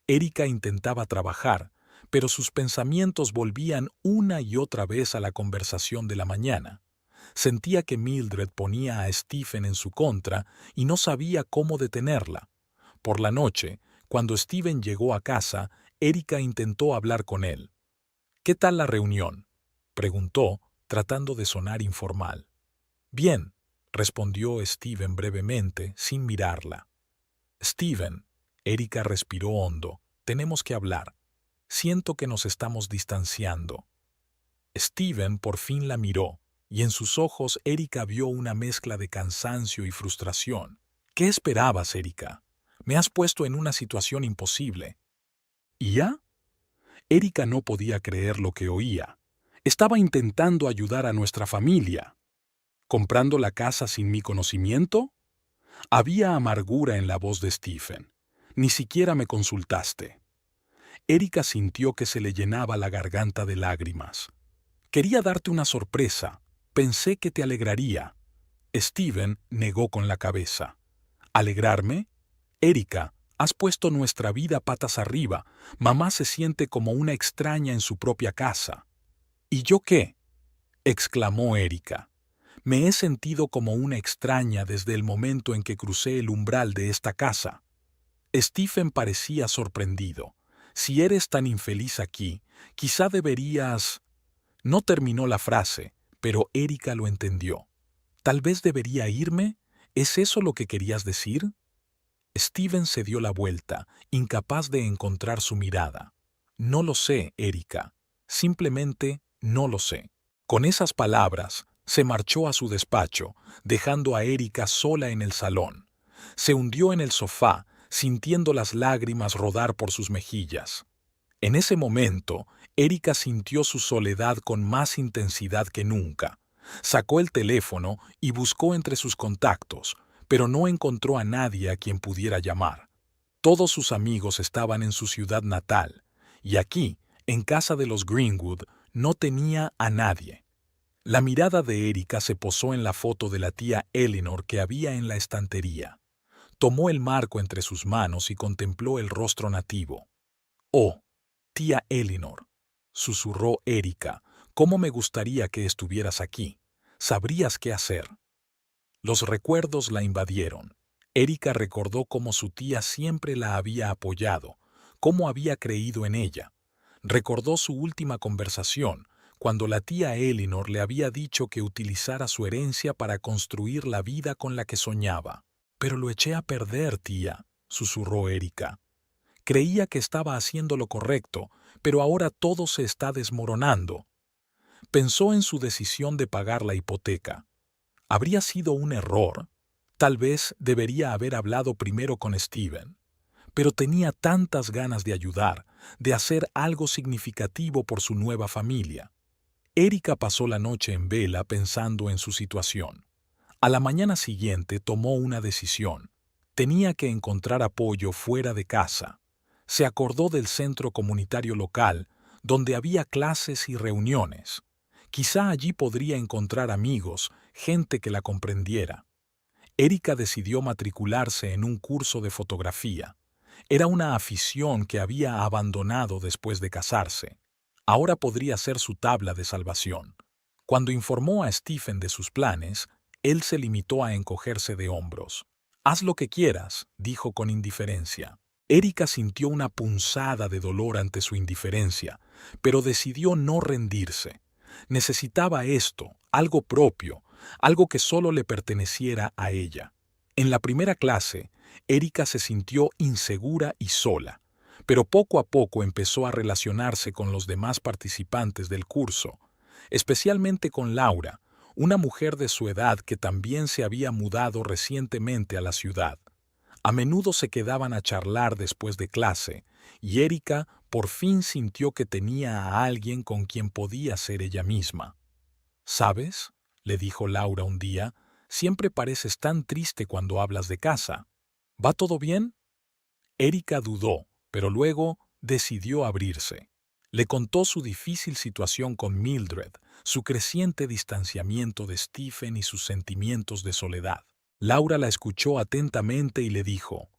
Erika intentaba trabajar, pero sus pensamientos volvían una y otra vez a la conversación de la mañana. Sentía que Mildred ponía a Stephen en su contra y no sabía cómo detenerla. Por la noche, cuando Stephen llegó a casa, Erika intentó hablar con él. «¿Qué tal la reunión?», preguntó, tratando de sonar informal. «Bien», respondió Stephen brevemente, sin mirarla. «Stephen», Erika respiró hondo, «tenemos que hablar. Siento que nos estamos distanciando». Stephen por fin la miró, y en sus ojos Erika vio una mezcla de cansancio y frustración. «¿Qué esperabas, Erika? Me has puesto en una situación imposible». ¿Y ya? Erika no podía creer lo que oía. Estaba intentando ayudar a nuestra familia. ¿Comprando la casa sin mi conocimiento? Había amargura en la voz de Stephen. Ni siquiera me consultaste. Erika sintió que se le llenaba la garganta de lágrimas. Quería darte una sorpresa. Pensé que te alegraría. Steven negó con la cabeza. ¿Alegrarme? Erika, has puesto nuestra vida patas arriba. Mamá se siente como una extraña en su propia casa. ¿Y yo qué? Exclamó Erika. Me he sentido como una extraña desde el momento en que crucé el umbral de esta casa. Stephen parecía sorprendido. Si eres tan infeliz aquí, quizá deberías... No terminó la frase, pero Erika lo entendió. ¿Tal vez debería irme? ¿Es eso lo que querías decir? Steven se dio la vuelta, incapaz de encontrar su mirada. No lo sé, Erika. Simplemente no lo sé. Con esas palabras, se marchó a su despacho, dejando a Erika sola en el salón. Se hundió en el sofá, sintiendo las lágrimas rodar por sus mejillas. En ese momento, Erika sintió su soledad con más intensidad que nunca. Sacó el teléfono y buscó entre sus contactos, pero no encontró a nadie a quien pudiera llamar. Todos sus amigos estaban en su ciudad natal, y aquí, en casa de los Greenwood, no tenía a nadie. La mirada de Erika se posó en la foto de la tía Eleanor que había en la estantería. Tomó el marco entre sus manos y contempló el rostro nativo. «Oh, tía Eleanor», susurró Erika, «cómo me gustaría que estuvieras aquí. Sabrías qué hacer». Los recuerdos la invadieron. Erika recordó cómo su tía siempre la había apoyado, cómo había creído en ella. Recordó su última conversación, cuando la tía Eleanor le había dicho que utilizara su herencia para construir la vida con la que soñaba. «Pero lo eché a perder, tía», susurró Erika. «Creía que estaba haciendo lo correcto, pero ahora todo se está desmoronando». Pensó en su decisión de pagar la hipoteca. ¿Habría sido un error? Tal vez debería haber hablado primero con Steven. Pero tenía tantas ganas de ayudar, de hacer algo significativo por su nueva familia. Erika pasó la noche en vela pensando en su situación. A la mañana siguiente tomó una decisión. Tenía que encontrar apoyo fuera de casa. Se acordó del centro comunitario local, donde había clases y reuniones. Quizá allí podría encontrar amigos, gente que la comprendiera. Erika decidió matricularse en un curso de fotografía. Era una afición que había abandonado después de casarse. Ahora podría ser su tabla de salvación. Cuando informó a Stephen de sus planes, él se limitó a encogerse de hombros. «Haz lo que quieras», dijo con indiferencia. Erika sintió una punzada de dolor ante su indiferencia, pero decidió no rendirse. Necesitaba esto, algo propio, algo que solo le perteneciera a ella. En la primera clase, Erika se sintió insegura y sola, pero poco a poco empezó a relacionarse con los demás participantes del curso, especialmente con Laura, una mujer de su edad que también se había mudado recientemente a la ciudad. A menudo se quedaban a charlar después de clase, y Erika por fin sintió que tenía a alguien con quien podía ser ella misma. «¿Sabes?», le dijo Laura un día, «siempre pareces tan triste cuando hablas de casa. ¿Va todo bien?». Erika dudó, pero luego decidió abrirse. Le contó su difícil situación con Mildred, su creciente distanciamiento de Stephen y sus sentimientos de soledad. Laura la escuchó atentamente y le dijo,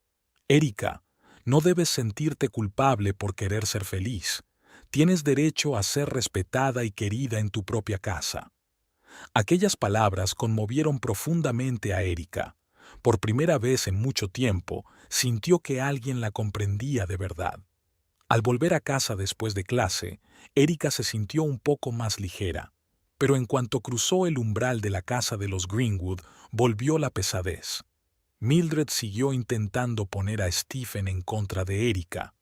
«Erika, no debes sentirte culpable por querer ser feliz. Tienes derecho a ser respetada y querida en tu propia casa». Aquellas palabras conmovieron profundamente a Erika. Por primera vez en mucho tiempo, sintió que alguien la comprendía de verdad. Al volver a casa después de clase, Erika se sintió un poco más ligera. Pero en cuanto cruzó el umbral de la casa de los Greenwood, volvió la pesadez. Mildred siguió intentando poner a Stephen en contra de Erika.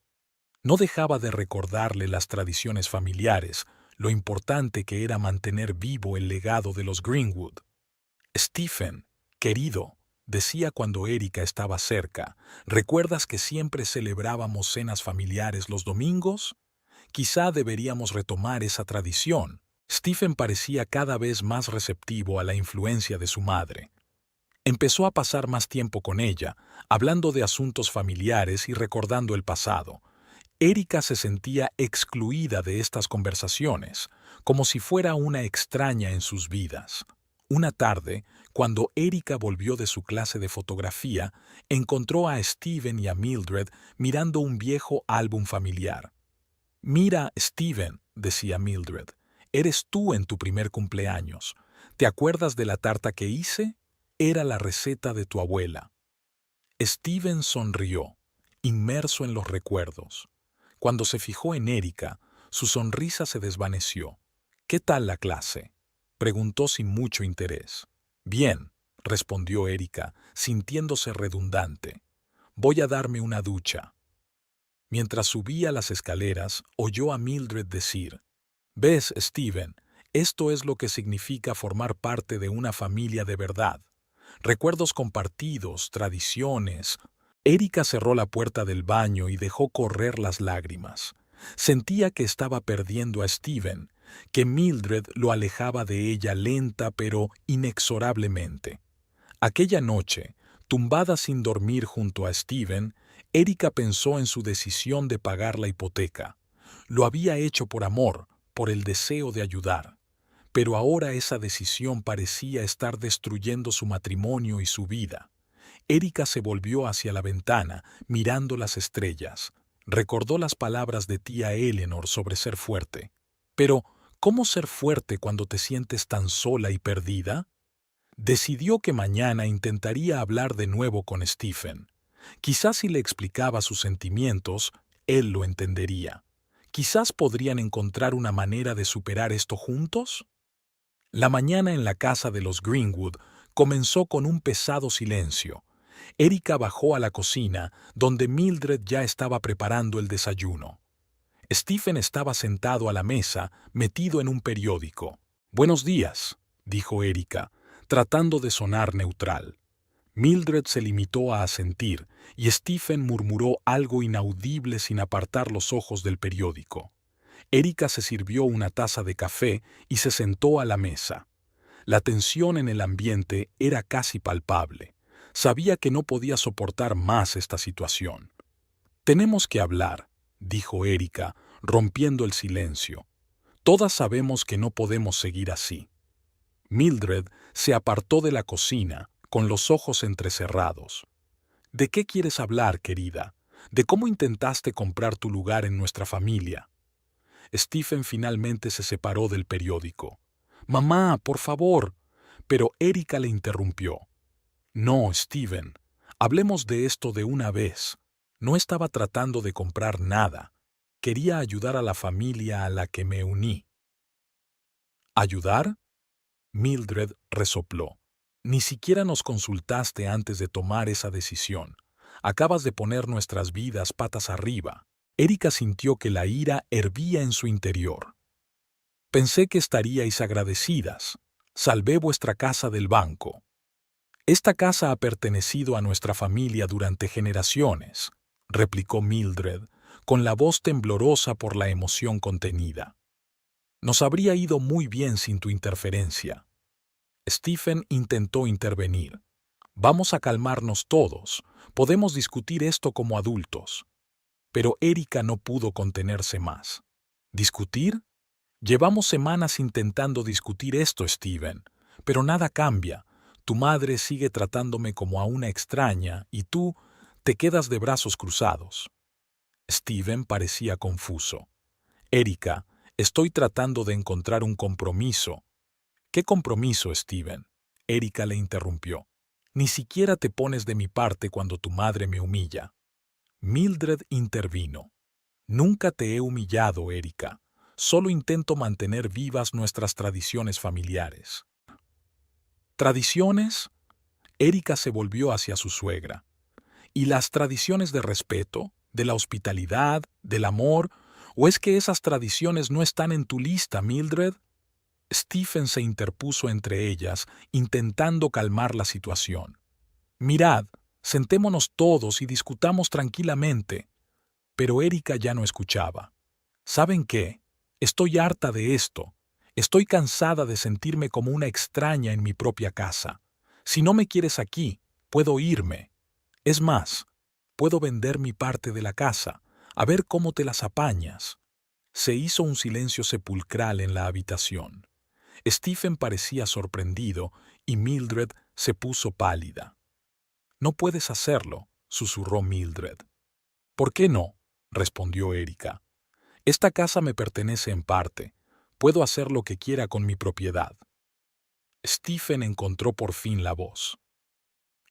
No dejaba de recordarle las tradiciones familiares, lo importante que era mantener vivo el legado de los Greenwood. «Stephen, querido», decía cuando Erika estaba cerca, «¿recuerdas que siempre celebrábamos cenas familiares los domingos? Quizá deberíamos retomar esa tradición». Stephen parecía cada vez más receptivo a la influencia de su madre. Empezó a pasar más tiempo con ella, hablando de asuntos familiares y recordando el pasado. Erika se sentía excluida de estas conversaciones, como si fuera una extraña en sus vidas. Una tarde, cuando Erika volvió de su clase de fotografía, encontró a Steven y a Mildred mirando un viejo álbum familiar. «Mira, Steven», decía Mildred, «eres tú en tu primer cumpleaños. ¿Te acuerdas de la tarta que hice? Era la receta de tu abuela». Steven sonrió, inmerso en los recuerdos. Cuando se fijó en Erika, su sonrisa se desvaneció. «¿Qué tal la clase?», preguntó sin mucho interés. «Bien», respondió Erika, sintiéndose redundante. «Voy a darme una ducha». Mientras subía las escaleras, oyó a Mildred decir: «¿Ves, Steven? Esto es lo que significa formar parte de una familia de verdad. Recuerdos compartidos, tradiciones». Erika cerró la puerta del baño y dejó correr las lágrimas. Sentía que estaba perdiendo a Steven, que Mildred lo alejaba de ella lenta pero inexorablemente. Aquella noche, tumbada sin dormir junto a Steven, Erika pensó en su decisión de pagar la hipoteca. Lo había hecho por amor, por el deseo de ayudar. Pero ahora esa decisión parecía estar destruyendo su matrimonio y su vida. Erika se volvió hacia la ventana, mirando las estrellas. Recordó las palabras de tía Eleanor sobre ser fuerte. Pero, ¿cómo ser fuerte cuando te sientes tan sola y perdida? Decidió que mañana intentaría hablar de nuevo con Stephen. Quizás si le explicaba sus sentimientos, él lo entendería. Quizás podrían encontrar una manera de superar esto juntos. La mañana en la casa de los Greenwood comenzó con un pesado silencio. Erika bajó a la cocina, donde Mildred ya estaba preparando el desayuno. Stephen estaba sentado a la mesa, metido en un periódico. «Buenos días», dijo Erika, tratando de sonar neutral. Mildred se limitó a asentir, y Stephen murmuró algo inaudible sin apartar los ojos del periódico. Erika se sirvió una taza de café y se sentó a la mesa. La tensión en el ambiente era casi palpable. Sabía que no podía soportar más esta situación. «Tenemos que hablar», dijo Erika, rompiendo el silencio. «Todas sabemos que no podemos seguir así». Mildred se apartó de la cocina, con los ojos entrecerrados. «¿De qué quieres hablar, querida? ¿De cómo intentaste comprar tu lugar en nuestra familia?» Stephen finalmente se separó del periódico. «Mamá, por favor». Pero Erika le interrumpió. «No, Stephen, hablemos de esto de una vez. No estaba tratando de comprar nada. Quería ayudar a la familia a la que me uní». «¿Ayudar?», Mildred resopló. «Ni siquiera nos consultaste antes de tomar esa decisión. Acabas de poner nuestras vidas patas arriba». Erika sintió que la ira hervía en su interior. «Pensé que estaríais agradecidas. Salvé vuestra casa del banco». «Esta casa ha pertenecido a nuestra familia durante generaciones», replicó Mildred, con la voz temblorosa por la emoción contenida. «Nos habría ido muy bien sin tu interferencia». Stephen intentó intervenir. «Vamos a calmarnos todos. Podemos discutir esto como adultos». Pero Erika no pudo contenerse más. «¿Discutir? Llevamos semanas intentando discutir esto, Stephen, pero nada cambia. Tu madre sigue tratándome como a una extraña y tú te quedas de brazos cruzados». Stephen parecía confuso. «Erika, estoy tratando de encontrar un compromiso». «¿Qué compromiso, Stephen?», Erika le interrumpió. «Ni siquiera te pones de mi parte cuando tu madre me humilla». Mildred intervino. «Nunca te he humillado, Erika. Solo intento mantener vivas nuestras tradiciones familiares». «¿Tradiciones?». Erika se volvió hacia su suegra. «¿Y las tradiciones de respeto, de la hospitalidad, del amor? ¿O es que esas tradiciones no están en tu lista, Mildred?». Stephen se interpuso entre ellas, intentando calmar la situación. «Mirad, sentémonos todos y discutamos tranquilamente». Pero Erika ya no escuchaba. «¿Saben qué? Estoy harta de esto. Estoy cansada de sentirme como una extraña en mi propia casa. Si no me quieres aquí, puedo irme. Es más, puedo vender mi parte de la casa, a ver cómo te las apañas. Se hizo un silencio sepulcral en la habitación. Stephen parecía sorprendido y Mildred se puso pálida. No puedes hacerlo, susurró Mildred. ¿Por qué no?, respondió Erika. Esta casa me pertenece en parte. Puedo hacer lo que quiera con mi propiedad. Stephen encontró por fin la voz.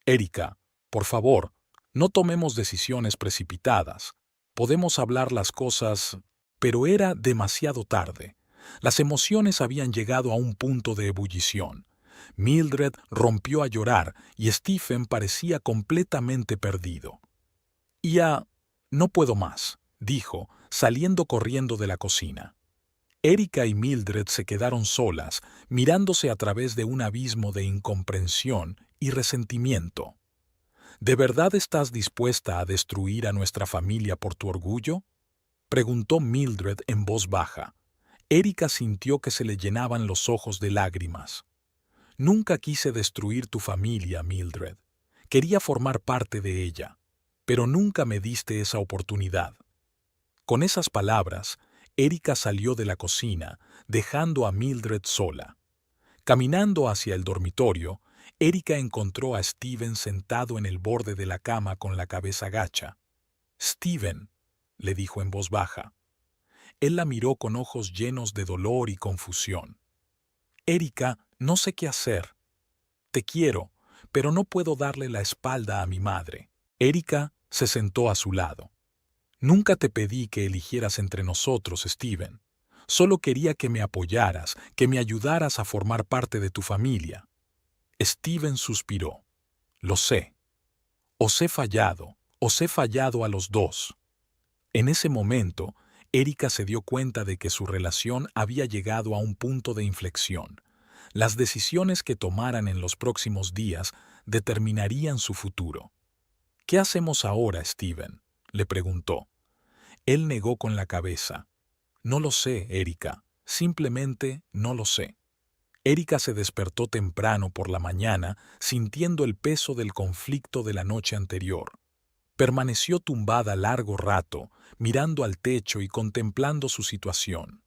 Erika, por favor, no tomemos decisiones precipitadas. Podemos hablar las cosas, pero era demasiado tarde. Las emociones habían llegado a un punto de ebullición. Mildred rompió a llorar y Stephen parecía completamente perdido. Ya, no puedo más, dijo, saliendo corriendo de la cocina. Erika y Mildred se quedaron solas, mirándose a través de un abismo de incomprensión y resentimiento. ¿De verdad estás dispuesta a destruir a nuestra familia por tu orgullo?, preguntó Mildred en voz baja. Erika sintió que se le llenaban los ojos de lágrimas. Nunca quise destruir tu familia, Mildred. Quería formar parte de ella, pero nunca me diste esa oportunidad. Con esas palabras, Erika salió de la cocina, dejando a Mildred sola. Caminando hacia el dormitorio, Erika encontró a Stephen sentado en el borde de la cama con la cabeza gacha. «Stephen», le dijo en voz baja. Él la miró con ojos llenos de dolor y confusión. «Erika, no sé qué hacer. Te quiero, pero no puedo darle la espalda a mi madre». Erika se sentó a su lado. «Nunca te pedí que eligieras entre nosotros, Stephen. Solo quería que me apoyaras, que me ayudaras a formar parte de tu familia». Stephen suspiró. «Lo sé. Os he fallado a los dos». En ese momento, Erika se dio cuenta de que su relación había llegado a un punto de inflexión. Las decisiones que tomaran en los próximos días determinarían su futuro. «¿Qué hacemos ahora, Stephen?», le preguntó. Él negó con la cabeza. «No lo sé, Erika. Simplemente no lo sé». Erika se despertó temprano por la mañana, sintiendo el peso del conflicto de la noche anterior. Permaneció tumbada largo rato, mirando al techo y contemplando su situación.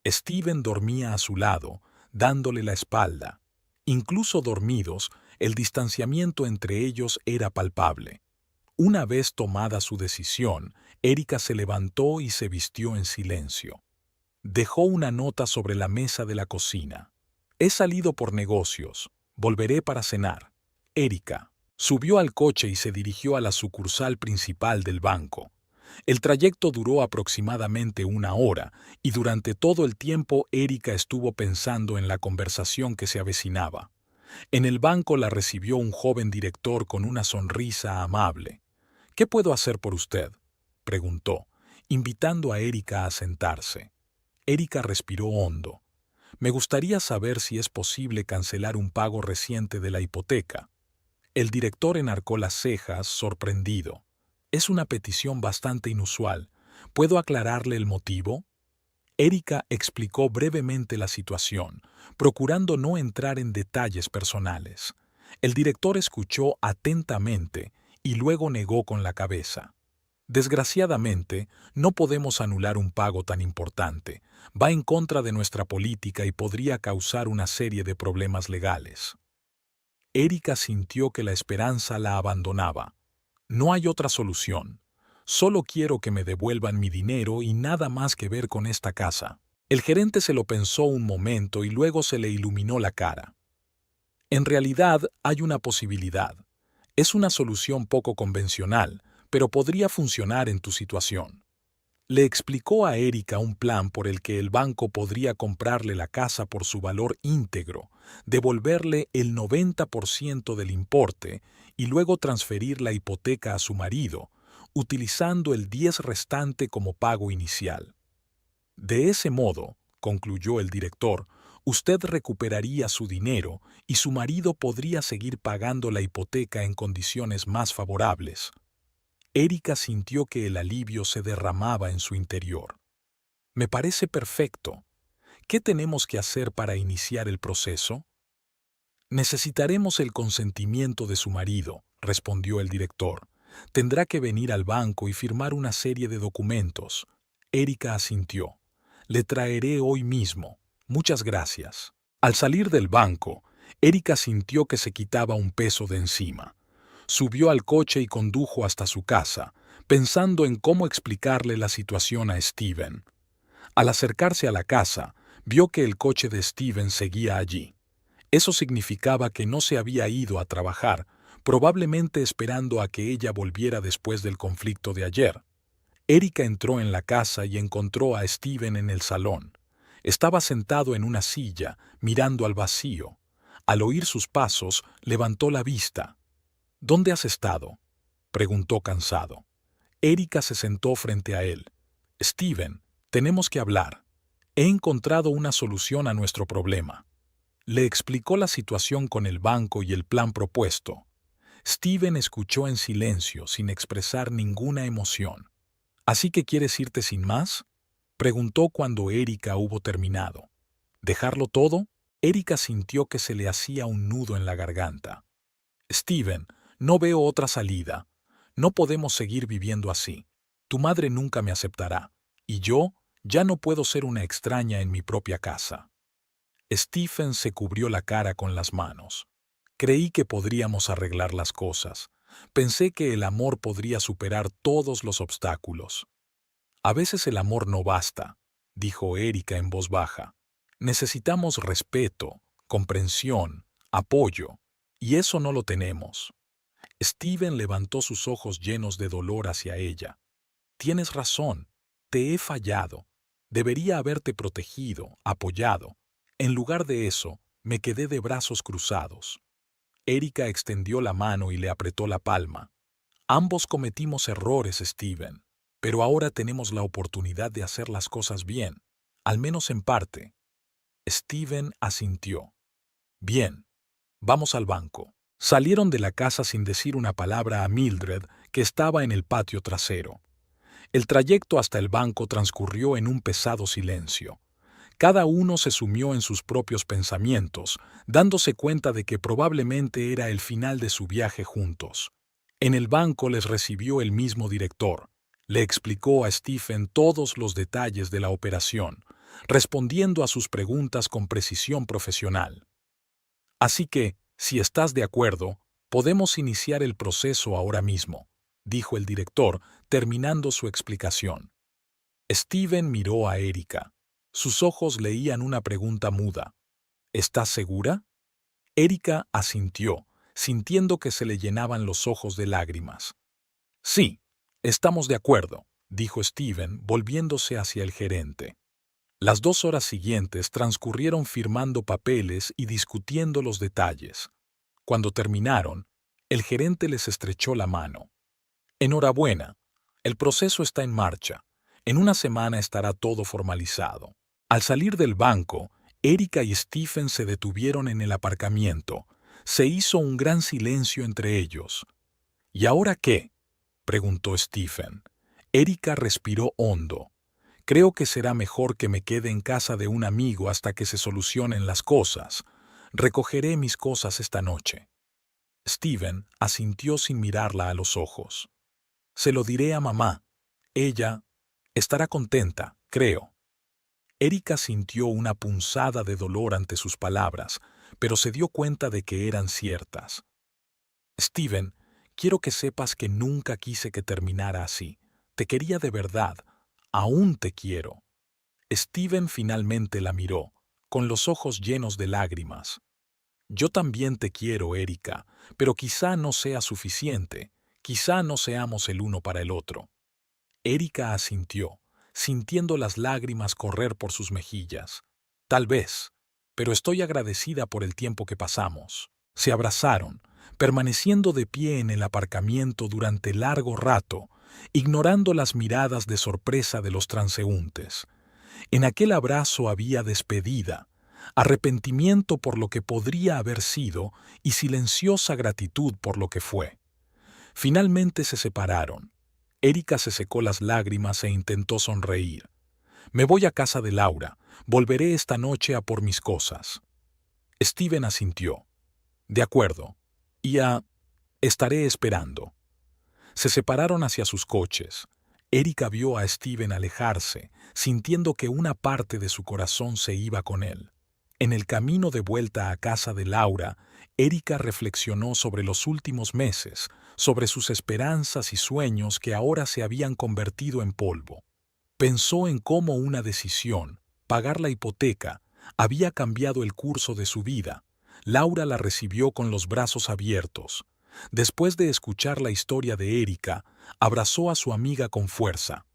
Stephen dormía a su lado, dándole la espalda. Incluso dormidos, el distanciamiento entre ellos era palpable. Una vez tomada su decisión, Erika se levantó y se vistió en silencio. Dejó una nota sobre la mesa de la cocina. «He salido por negocios. Volveré para cenar. Erika». Subió al coche y se dirigió a la sucursal principal del banco. El trayecto duró aproximadamente 1 hora, y durante todo el tiempo Erika estuvo pensando en la conversación que se avecinaba. En el banco la recibió un joven director con una sonrisa amable. «¿Qué puedo hacer por usted?», preguntó, invitando a Erika a sentarse. Erika respiró hondo. «Me gustaría saber si es posible cancelar un pago reciente de la hipoteca». El director enarcó las cejas, sorprendido. «Es una petición bastante inusual. ¿Puedo aclararle el motivo?». Erika explicó brevemente la situación, procurando no entrar en detalles personales. El director escuchó atentamente y luego negó con la cabeza. «Desgraciadamente, no podemos anular un pago tan importante. Va en contra de nuestra política y podría causar una serie de problemas legales». Erika sintió que la esperanza la abandonaba. «No hay otra solución. Solo quiero que me devuelvan mi dinero y nada más que ver con esta casa». El gerente se lo pensó un momento y luego se le iluminó la cara. «En realidad hay una posibilidad. Es una solución poco convencional, pero podría funcionar en tu situación». Le explicó a Erika un plan por el que el banco podría comprarle la casa por su valor íntegro, devolverle el 90% del importe y luego transferir la hipoteca a su marido, utilizando el 10% restante como pago inicial. «De ese modo», concluyó el director, «usted recuperaría su dinero y su marido podría seguir pagando la hipoteca en condiciones más favorables». Erika sintió que el alivio se derramaba en su interior. «Me parece perfecto. ¿Qué tenemos que hacer para iniciar el proceso?». Necesitaremos el consentimiento de su marido, respondió el director. Tendrá que venir al banco y firmar una serie de documentos. Erika asintió. Le traeré hoy mismo. Muchas gracias. Al salir del banco, Erika sintió que se quitaba un peso de encima. Subió al coche y condujo hasta su casa, pensando en cómo explicarle la situación a Steven. Al acercarse a la casa, vio que el coche de Steven seguía allí. Eso significaba que no se había ido a trabajar, probablemente esperando a que ella volviera después del conflicto de ayer. Erika entró en la casa y encontró a Steven en el salón. Estaba sentado en una silla, mirando al vacío. Al oír sus pasos, levantó la vista. ¿Dónde has estado?, preguntó cansado. Erika se sentó frente a él. Steven, tenemos que hablar. He encontrado una solución a nuestro problema. Le explicó la situación con el banco y el plan propuesto. Steven escuchó en silencio, sin expresar ninguna emoción. ¿Así que quieres irte sin más?, preguntó cuando Erika hubo terminado. ¿Dejarlo todo? Erika sintió que se le hacía un nudo en la garganta. Steven, no veo otra salida. No podemos seguir viviendo así. Tu madre nunca me aceptará, y yo ya no puedo ser una extraña en mi propia casa. Stephen se cubrió la cara con las manos. Creí que podríamos arreglar las cosas. Pensé que el amor podría superar todos los obstáculos. A veces el amor no basta, dijo Erika en voz baja. Necesitamos respeto, comprensión, apoyo, y eso no lo tenemos. Steven levantó sus ojos llenos de dolor hacia ella. Tienes razón, te he fallado. Debería haberte protegido, apoyado. En lugar de eso, me quedé de brazos cruzados. Erika extendió la mano y le apretó la palma. Ambos cometimos errores, Steven, pero ahora tenemos la oportunidad de hacer las cosas bien, al menos en parte. Steven asintió. Bien, vamos al banco. Salieron de la casa sin decir una palabra a Mildred, que estaba en el patio trasero. El trayecto hasta el banco transcurrió en un pesado silencio. Cada uno se sumió en sus propios pensamientos, dándose cuenta de que probablemente era el final de su viaje juntos. En el banco les recibió el mismo director. Le explicó a Stephen todos los detalles de la operación, respondiendo a sus preguntas con precisión profesional. Así que, si estás de acuerdo, podemos iniciar el proceso ahora mismo, dijo el director, terminando su explicación. Steven miró a Erika. Sus ojos leían una pregunta muda. ¿Estás segura? Erika asintió, sintiendo que se le llenaban los ojos de lágrimas. Sí, estamos de acuerdo, dijo Steven, volviéndose hacia el gerente. Las 2 horas siguientes transcurrieron firmando papeles y discutiendo los detalles. Cuando terminaron, el gerente les estrechó la mano. Enhorabuena, el proceso está en marcha. En una semana estará todo formalizado. Al salir del banco, Erika y Stephen se detuvieron en el aparcamiento. Se hizo un gran silencio entre ellos. ¿Y ahora qué?, preguntó Stephen. Erika respiró hondo. Creo que será mejor que me quede en casa de un amigo hasta que se solucionen las cosas. Recogeré mis cosas esta noche. Stephen asintió sin mirarla a los ojos. Se lo diré a mamá. Ella estará contenta, creo. Erika sintió una punzada de dolor ante sus palabras, pero se dio cuenta de que eran ciertas. Steven, quiero que sepas que nunca quise que terminara así. Te quería de verdad. Aún te quiero. Steven finalmente la miró, con los ojos llenos de lágrimas. Yo también te quiero, Erika, pero quizá no sea suficiente. Quizá no seamos el uno para el otro. Erika asintió, sintiendo las lágrimas correr por sus mejillas. Tal vez, pero estoy agradecida por el tiempo que pasamos. Se abrazaron, permaneciendo de pie en el aparcamiento durante largo rato, ignorando las miradas de sorpresa de los transeúntes. En aquel abrazo había despedida, arrepentimiento por lo que podría haber sido y silenciosa gratitud por lo que fue. Finalmente se separaron. Erika se secó las lágrimas e intentó sonreír. Me voy a casa de Laura. Volveré esta noche a por mis cosas. Steven asintió. De acuerdo. Estaré esperando. Se separaron hacia sus coches. Erika vio a Steven alejarse, sintiendo que una parte de su corazón se iba con él. En el camino de vuelta a casa de Laura, Erika reflexionó sobre los últimos meses, sobre sus esperanzas y sueños que ahora se habían convertido en polvo. Pensó en cómo una decisión, pagar la hipoteca, había cambiado el curso de su vida. Laura la recibió con los brazos abiertos. Después de escuchar la historia de Erika, abrazó a su amiga con fuerza.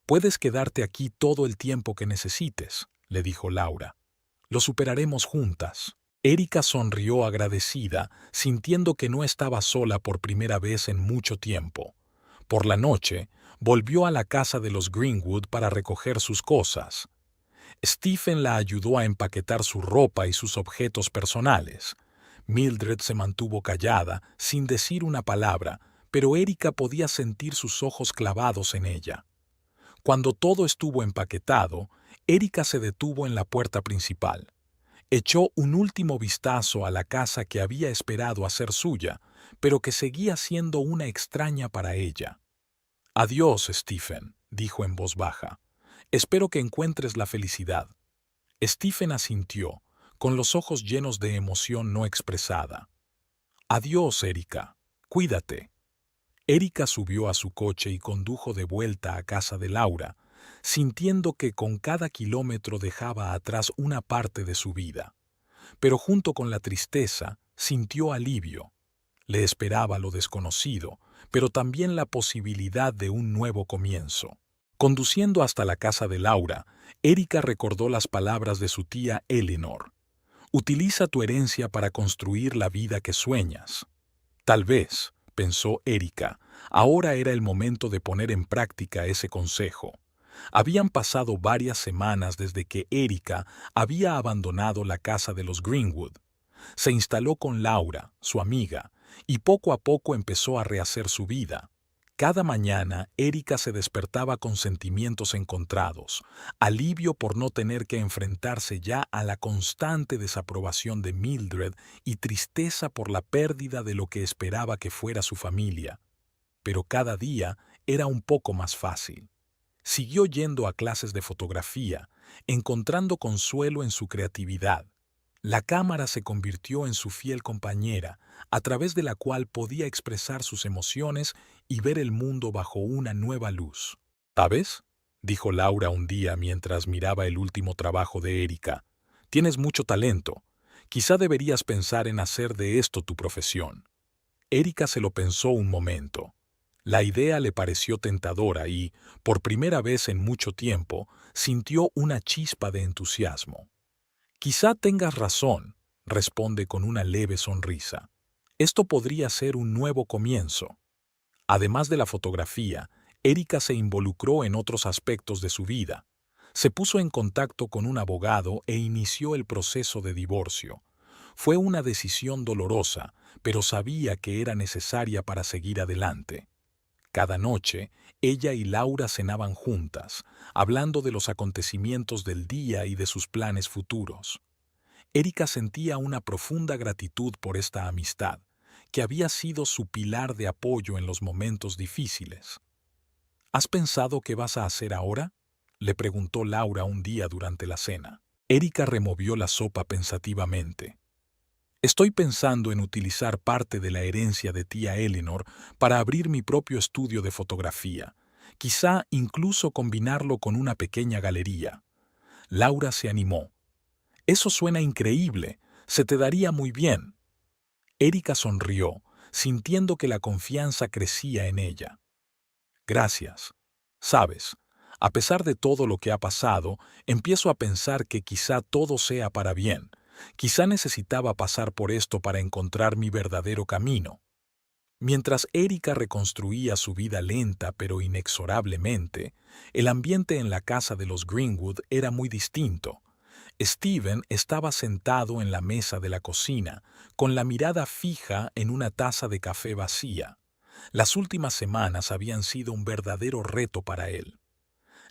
«Puedes quedarte aquí todo el tiempo que necesites», le dijo Laura. «Lo superaremos juntas». Erika sonrió agradecida, sintiendo que no estaba sola por primera vez en mucho tiempo. Por la noche, volvió a la casa de los Greenwood para recoger sus cosas. Stephen la ayudó a empaquetar su ropa y sus objetos personales. Mildred se mantuvo callada, sin decir una palabra, pero Erika podía sentir sus ojos clavados en ella. Cuando todo estuvo empaquetado, Erika se detuvo en la puerta principal. Echó un último vistazo a la casa que había esperado a ser suya, pero que seguía siendo una extraña para ella. «Adiós, Stephen», dijo en voz baja. «Espero que encuentres la felicidad». Stephen asintió, con los ojos llenos de emoción no expresada. «Adiós, Erika. Cuídate». Erika subió a su coche y condujo de vuelta a casa de Laura, sintiendo que con cada kilómetro dejaba atrás una parte de su vida. Pero junto con la tristeza, sintió alivio. Le esperaba lo desconocido, pero también la posibilidad de un nuevo comienzo. Conduciendo hasta la casa de Laura, Erika recordó las palabras de su tía Eleanor. «Utiliza tu herencia para construir la vida que sueñas». Tal vez, pensó Erika, ahora era el momento de poner en práctica ese consejo. Habían pasado varias semanas desde que Erika había abandonado la casa de los Greenwood. Se instaló con Laura, su amiga, y poco a poco empezó a rehacer su vida. Cada mañana, Erika se despertaba con sentimientos encontrados, alivio por no tener que enfrentarse ya a la constante desaprobación de Mildred y tristeza por la pérdida de lo que esperaba que fuera su familia. Pero cada día era un poco más fácil. Siguió yendo a clases de fotografía, encontrando consuelo en su creatividad. La cámara se convirtió en su fiel compañera, a través de la cual podía expresar sus emociones y ver el mundo bajo una nueva luz. «¿Sabes?», dijo Laura un día mientras miraba el último trabajo de Erika. «Tienes mucho talento. Quizá deberías pensar en hacer de esto tu profesión». Erika se lo pensó un momento. La idea le pareció tentadora y, por primera vez en mucho tiempo, sintió una chispa de entusiasmo. «Quizá tengas razón», responde con una leve sonrisa. «Esto podría ser un nuevo comienzo». Además de la fotografía, Erika se involucró en otros aspectos de su vida. Se puso en contacto con un abogado e inició el proceso de divorcio. Fue una decisión dolorosa, pero sabía que era necesaria para seguir adelante. Cada noche, ella y Laura cenaban juntas, hablando de los acontecimientos del día y de sus planes futuros. Erika sentía una profunda gratitud por esta amistad, que había sido su pilar de apoyo en los momentos difíciles. «¿Has pensado qué vas a hacer ahora?», le preguntó Laura un día durante la cena. Erika removió la sopa pensativamente. «Estoy pensando en utilizar parte de la herencia de tía Eleanor para abrir mi propio estudio de fotografía, quizá incluso combinarlo con una pequeña galería». Laura se animó. «Eso suena increíble, se te daría muy bien». Erika sonrió, sintiendo que la confianza crecía en ella. «Gracias. Sabes, a pesar de todo lo que ha pasado, empiezo a pensar que quizá todo sea para bien. Quizá necesitaba pasar por esto para encontrar mi verdadero camino». Mientras Erika reconstruía su vida lenta pero inexorablemente, el ambiente en la casa de los Greenwood era muy distinto. Steven estaba sentado en la mesa de la cocina, con la mirada fija en una taza de café vacía. Las últimas semanas habían sido un verdadero reto para él.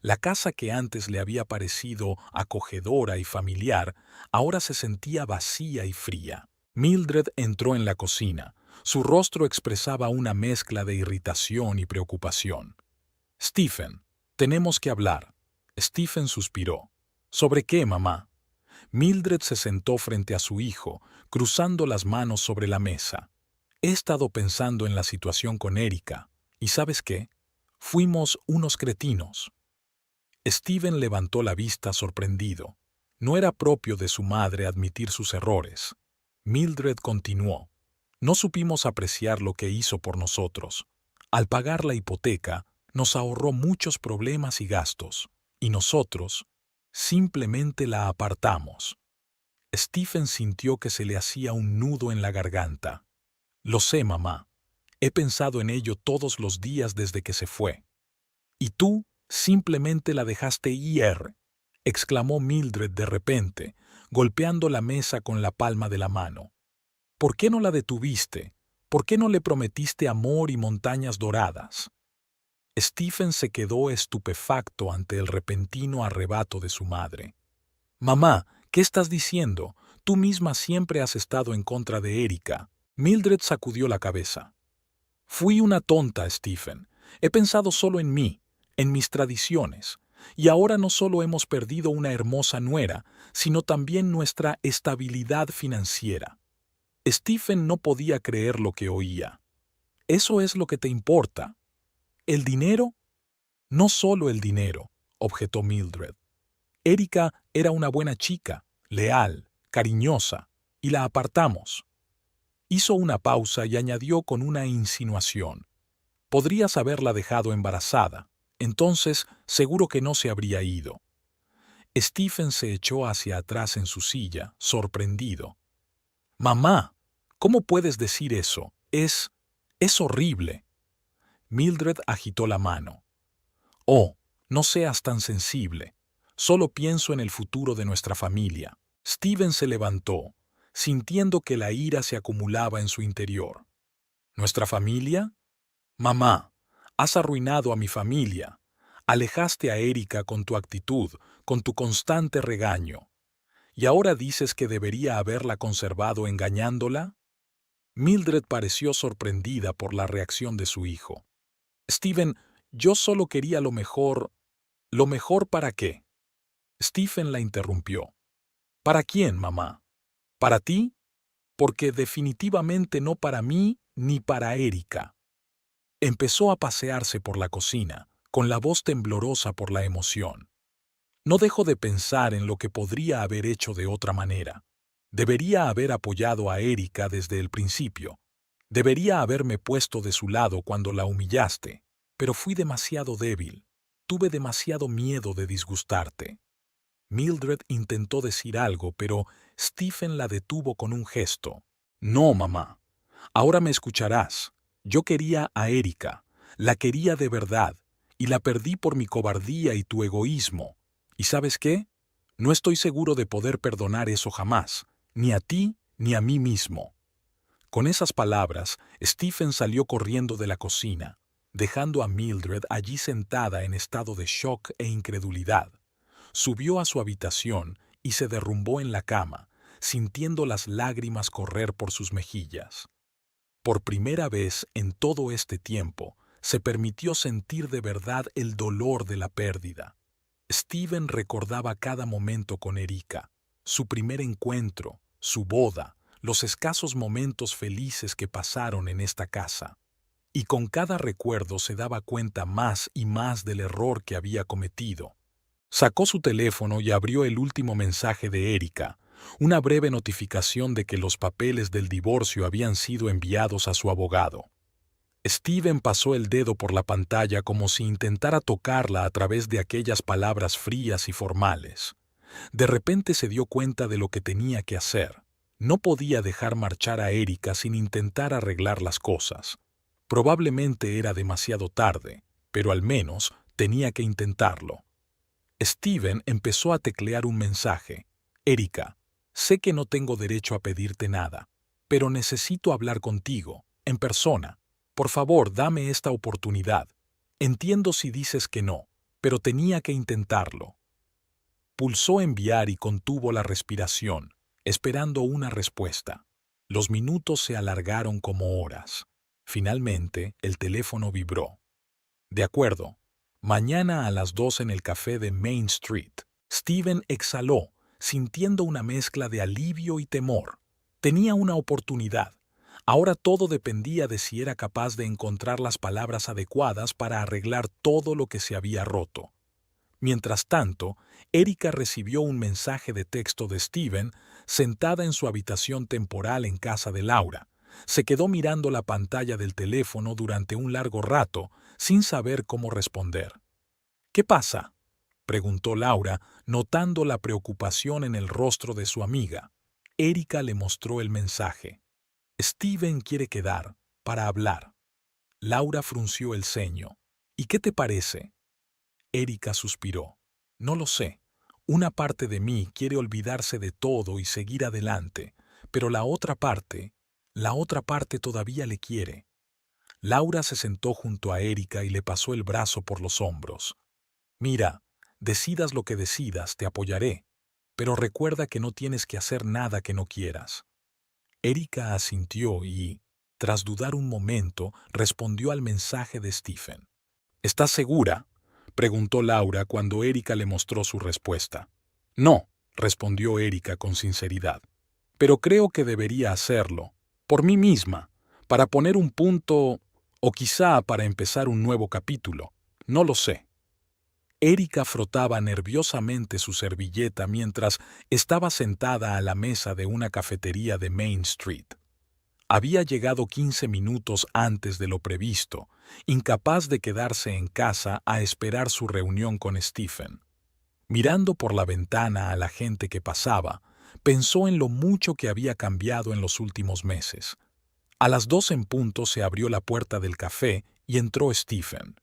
La casa que antes le había parecido acogedora y familiar, ahora se sentía vacía y fría. Mildred entró en la cocina. Su rostro expresaba una mezcla de irritación y preocupación. Stephen, tenemos que hablar. Stephen suspiró. ¿Sobre qué, mamá? Mildred se sentó frente a su hijo, cruzando las manos sobre la mesa. He estado pensando en la situación con Erika. ¿Y sabes qué? Fuimos unos cretinos. Stephen levantó la vista sorprendido. No era propio de su madre admitir sus errores. Mildred continuó. No supimos apreciar lo que hizo por nosotros. Al pagar la hipoteca, nos ahorró muchos problemas y gastos. Y nosotros simplemente la apartamos. Stephen sintió que se le hacía un nudo en la garganta. Lo sé, mamá. He pensado en ello todos los días desde que se fue. Y tú simplemente la dejaste ir, exclamó Mildred de repente, golpeando la mesa con la palma de la mano. ¿Por qué no la detuviste? ¿Por qué no le prometiste amor y montañas doradas? Stephen se quedó estupefacto ante el repentino arrebato de su madre. Mamá, ¿qué estás diciendo? Tú misma siempre has estado en contra de Erika. Mildred sacudió la cabeza. Fui una tonta, Stephen. He pensado solo en mí, en mis tradiciones. Y ahora no solo hemos perdido una hermosa nuera, sino también nuestra estabilidad financiera. Stephen no podía creer lo que oía. ¿Eso es lo que te importa? ¿El dinero? No solo el dinero, objetó Mildred. Erika era una buena chica, leal, cariñosa, y la apartamos. Hizo una pausa y añadió con una insinuación. Podrías haberla dejado embarazada. Entonces, seguro que no se habría ido. Stephen se echó hacia atrás en su silla, sorprendido. Mamá, ¿cómo puedes decir eso? Es horrible. Mildred agitó la mano. Oh, no seas tan sensible. Solo pienso en el futuro de nuestra familia. Stephen se levantó, sintiendo que la ira se acumulaba en su interior. ¿Nuestra familia? Mamá, has arruinado a mi familia. Alejaste a Erika con tu actitud, con tu constante regaño. ¿Y ahora dices que debería haberla conservado engañándola? Mildred pareció sorprendida por la reacción de su hijo. Stephen, yo solo quería lo mejor. ¿Lo mejor para qué? Stephen la interrumpió. ¿Para quién, mamá? ¿Para ti? Porque definitivamente no para mí ni para Erika. Empezó a pasearse por la cocina, con la voz temblorosa por la emoción. No dejo de pensar en lo que podría haber hecho de otra manera. Debería haber apoyado a Erika desde el principio. Debería haberme puesto de su lado cuando la humillaste, pero fui demasiado débil. Tuve demasiado miedo de disgustarte. Mildred intentó decir algo, pero Stephen la detuvo con un gesto. No, mamá. Ahora me escucharás. Yo quería a Erika, la quería de verdad, y la perdí por mi cobardía y tu egoísmo. ¿Y sabes qué? No estoy seguro de poder perdonar eso jamás, ni a ti ni a mí mismo. Con esas palabras, Stephen salió corriendo de la cocina, dejando a Mildred allí sentada en estado de shock e incredulidad. Subió a su habitación y se derrumbó en la cama, sintiendo las lágrimas correr por sus mejillas. Por primera vez en todo este tiempo, se permitió sentir de verdad el dolor de la pérdida. Stephen recordaba cada momento con Erika, su primer encuentro, su boda, los escasos momentos felices que pasaron en esta casa. Y con cada recuerdo se daba cuenta más y más del error que había cometido. Sacó su teléfono y abrió el último mensaje de Erika, una breve notificación de que los papeles del divorcio habían sido enviados a su abogado. Stephen pasó el dedo por la pantalla como si intentara tocarla a través de aquellas palabras frías y formales. De repente se dio cuenta de lo que tenía que hacer. No podía dejar marchar a Erika sin intentar arreglar las cosas. Probablemente era demasiado tarde, pero al menos tenía que intentarlo. Stephen empezó a teclear un mensaje. Erika, sé que no tengo derecho a pedirte nada, pero necesito hablar contigo, en persona. Por favor, dame esta oportunidad. Entiendo si dices que no, pero tenía que intentarlo. Pulsó enviar y contuvo la respiración, esperando una respuesta. Los minutos se alargaron como horas. Finalmente, el teléfono vibró. De acuerdo. Mañana a las 2 en el café de Main Street. Steven exhaló, sintiendo una mezcla de alivio y temor. Tenía una oportunidad. Ahora todo dependía de si era capaz de encontrar las palabras adecuadas para arreglar todo lo que se había roto. Mientras tanto, Erika recibió un mensaje de texto de Steven sentada en su habitación temporal en casa de Laura. Se quedó mirando la pantalla del teléfono durante un largo rato, sin saber cómo responder. ¿Qué pasa?, preguntó Laura, notando la preocupación en el rostro de su amiga. Erika le mostró el mensaje. Steven quiere quedar, para hablar. Laura frunció el ceño. ¿Y qué te parece? Erika suspiró. No lo sé. Una parte de mí quiere olvidarse de todo y seguir adelante, pero la otra parte todavía le quiere. Laura se sentó junto a Erika y le pasó el brazo por los hombros. Mira, decidas lo que decidas, te apoyaré, pero recuerda que no tienes que hacer nada que no quieras. Erika asintió y, tras dudar un momento, respondió al mensaje de Stephen. ¿Estás segura?, preguntó Laura cuando Erika le mostró su respuesta. No, respondió Erika con sinceridad, pero creo que debería hacerlo, por mí misma, para poner un punto, o quizá para empezar un nuevo capítulo, no lo sé. Erika frotaba nerviosamente su servilleta mientras estaba sentada a la mesa de una cafetería de Main Street. Había llegado 15 minutos antes de lo previsto, incapaz de quedarse en casa a esperar su reunión con Stephen. Mirando por la ventana a la gente que pasaba, pensó en lo mucho que había cambiado en los últimos meses. A las 2 en punto se abrió la puerta del café y entró Stephen.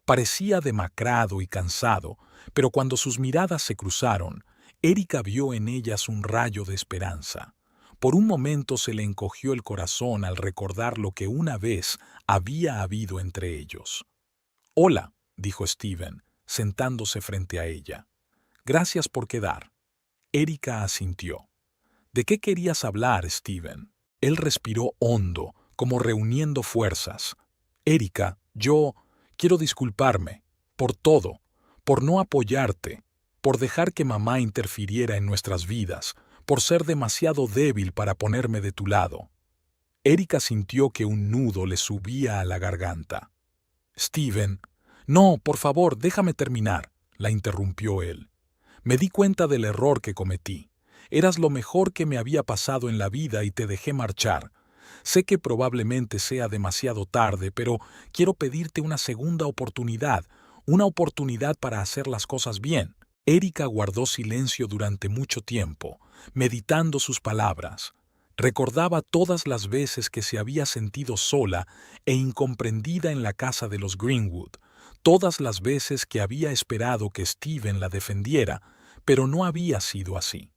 Parecía demacrado y cansado, pero cuando sus miradas se cruzaron, Erika vio en ellas un rayo de esperanza. Por un momento se le encogió el corazón al recordar lo que una vez había habido entre ellos. «Hola», dijo Steven, sentándose frente a ella. «Gracias por quedar». Erika asintió. «¿De qué querías hablar, Steven?» Él respiró hondo, como reuniendo fuerzas. «Erika, yo quiero disculparme por todo, por no apoyarte, por dejar que mamá interfiriera en nuestras vidas, por ser demasiado débil para ponerme de tu lado». Erika sintió que un nudo le subía a la garganta. «Steven, no, por favor, déjame terminar», la interrumpió él. «Me di cuenta del error que cometí. Eras lo mejor que me había pasado en la vida y te dejé marchar. Sé que probablemente sea demasiado tarde, pero quiero pedirte una segunda oportunidad, una oportunidad para hacer las cosas bien». Erika guardó silencio durante mucho tiempo, meditando sus palabras. Recordaba todas las veces que se había sentido sola e incomprendida en la casa de los Greenwood, todas las veces que había esperado que Steven la defendiera, pero no había sido así.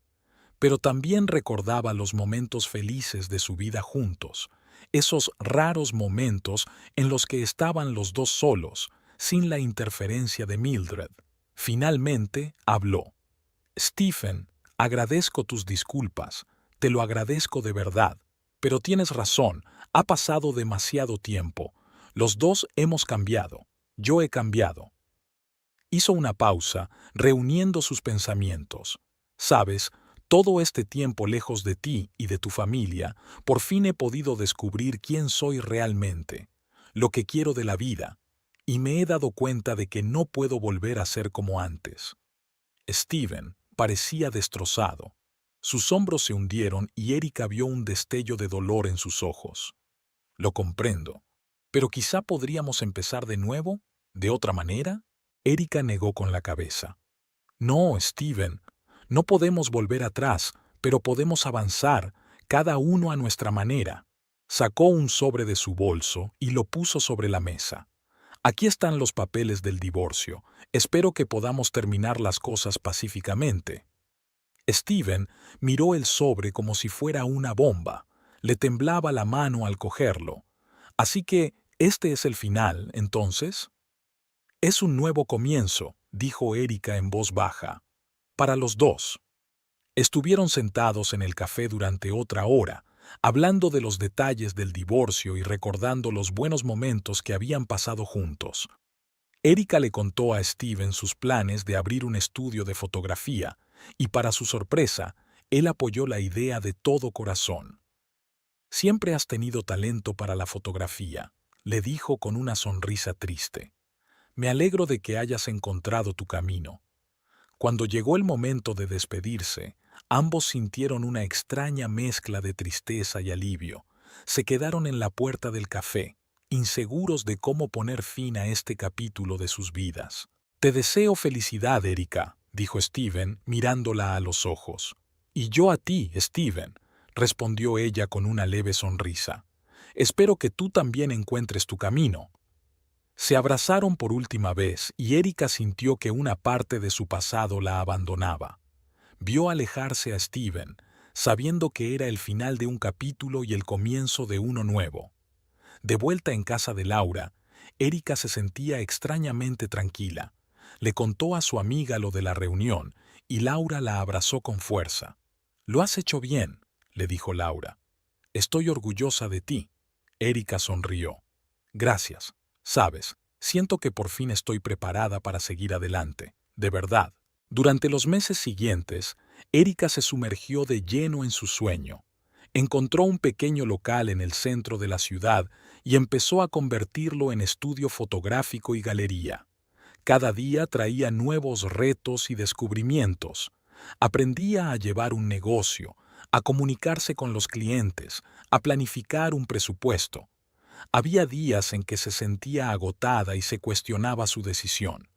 Pero también recordaba los momentos felices de su vida juntos, esos raros momentos en los que estaban los dos solos, sin la interferencia de Mildred. Finalmente habló. «Stephen, agradezco tus disculpas, te lo agradezco de verdad, pero tienes razón, ha pasado demasiado tiempo. Los dos hemos cambiado, yo he cambiado». Hizo una pausa, reuniendo sus pensamientos. «Sabes, todo este tiempo lejos de ti y de tu familia, por fin he podido descubrir quién soy realmente, lo que quiero de la vida, y me he dado cuenta de que no puedo volver a ser como antes». Steven parecía destrozado. Sus hombros se hundieron y Erika vio un destello de dolor en sus ojos. «Lo comprendo. Pero quizá podríamos empezar de nuevo, de otra manera». Erika negó con la cabeza. «No, Steven, no podemos volver atrás, pero podemos avanzar, cada uno a nuestra manera». Sacó un sobre de su bolso y lo puso sobre la mesa. «Aquí están los papeles del divorcio. Espero que podamos terminar las cosas pacíficamente». Steven miró el sobre como si fuera una bomba. Le temblaba la mano al cogerlo. «Así que, ¿este es el final, entonces?» «Es un nuevo comienzo», dijo Erika en voz baja. «Para los dos». Estuvieron sentados en el café durante otra hora, hablando de los detalles del divorcio y recordando los buenos momentos que habían pasado juntos. Erika le contó a Steven sus planes de abrir un estudio de fotografía, y para su sorpresa, él apoyó la idea de todo corazón. «Siempre has tenido talento para la fotografía», le dijo con una sonrisa triste. «Me alegro de que hayas encontrado tu camino». Cuando llegó el momento de despedirse, ambos sintieron una extraña mezcla de tristeza y alivio. Se quedaron en la puerta del café, inseguros de cómo poner fin a este capítulo de sus vidas. «Te deseo felicidad, Erika», dijo Steven, mirándola a los ojos. «Y yo a ti, Steven», respondió ella con una leve sonrisa. «Espero que tú también encuentres tu camino». Se abrazaron por última vez y Erika sintió que una parte de su pasado la abandonaba. Vio alejarse a Steven, sabiendo que era el final de un capítulo y el comienzo de uno nuevo. De vuelta en casa de Laura, Erika se sentía extrañamente tranquila. Le contó a su amiga lo de la reunión y Laura la abrazó con fuerza. «Lo has hecho bien», le dijo Laura. «Estoy orgullosa de ti». Erika sonrió. «Gracias. Sabes, siento que por fin estoy preparada para seguir adelante, de verdad». Durante los meses siguientes, Erika se sumergió de lleno en su sueño. Encontró un pequeño local en el centro de la ciudad y empezó a convertirlo en estudio fotográfico y galería. Cada día traía nuevos retos y descubrimientos. Aprendía a llevar un negocio, a comunicarse con los clientes, a planificar un presupuesto. Había días en que se sentía agotada y se cuestionaba su decisión,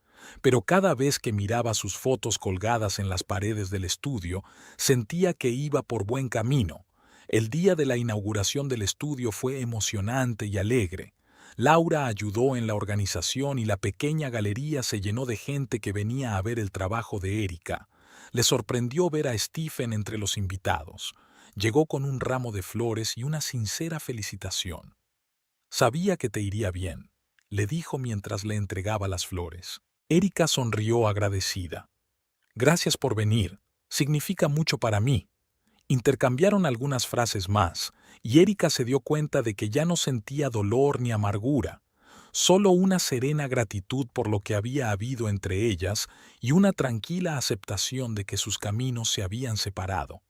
pero cada vez que miraba sus fotos colgadas en las paredes del estudio, sentía que iba por buen camino. El día de la inauguración del estudio fue emocionante y alegre. Laura ayudó en la organización y la pequeña galería se llenó de gente que venía a ver el trabajo de Erika. Le sorprendió ver a Stephen entre los invitados. Llegó con un ramo de flores y una sincera felicitación. «Sabía que te iría bien», le dijo mientras le entregaba las flores. Erika sonrió agradecida. «Gracias por venir. Significa mucho para mí». Intercambiaron algunas frases más, y Erika se dio cuenta de que ya no sentía dolor ni amargura, solo una serena gratitud por lo que había habido entre ellas y una tranquila aceptación de que sus caminos se habían separado.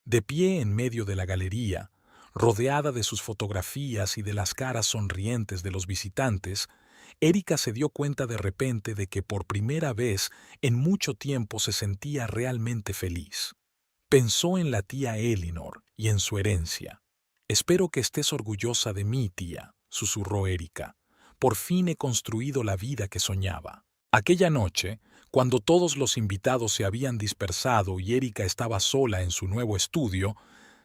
De pie en medio de la galería, rodeada de sus fotografías y de las caras sonrientes de los visitantes, Erika se dio cuenta de repente de que por primera vez en mucho tiempo se sentía realmente feliz. Pensó en la tía Eleanor y en su herencia. «Espero que estés orgullosa de mí, tía», susurró Erika. «Por fin he construido la vida que soñaba». Aquella noche, cuando todos los invitados se habían dispersado y Erika estaba sola en su nuevo estudio,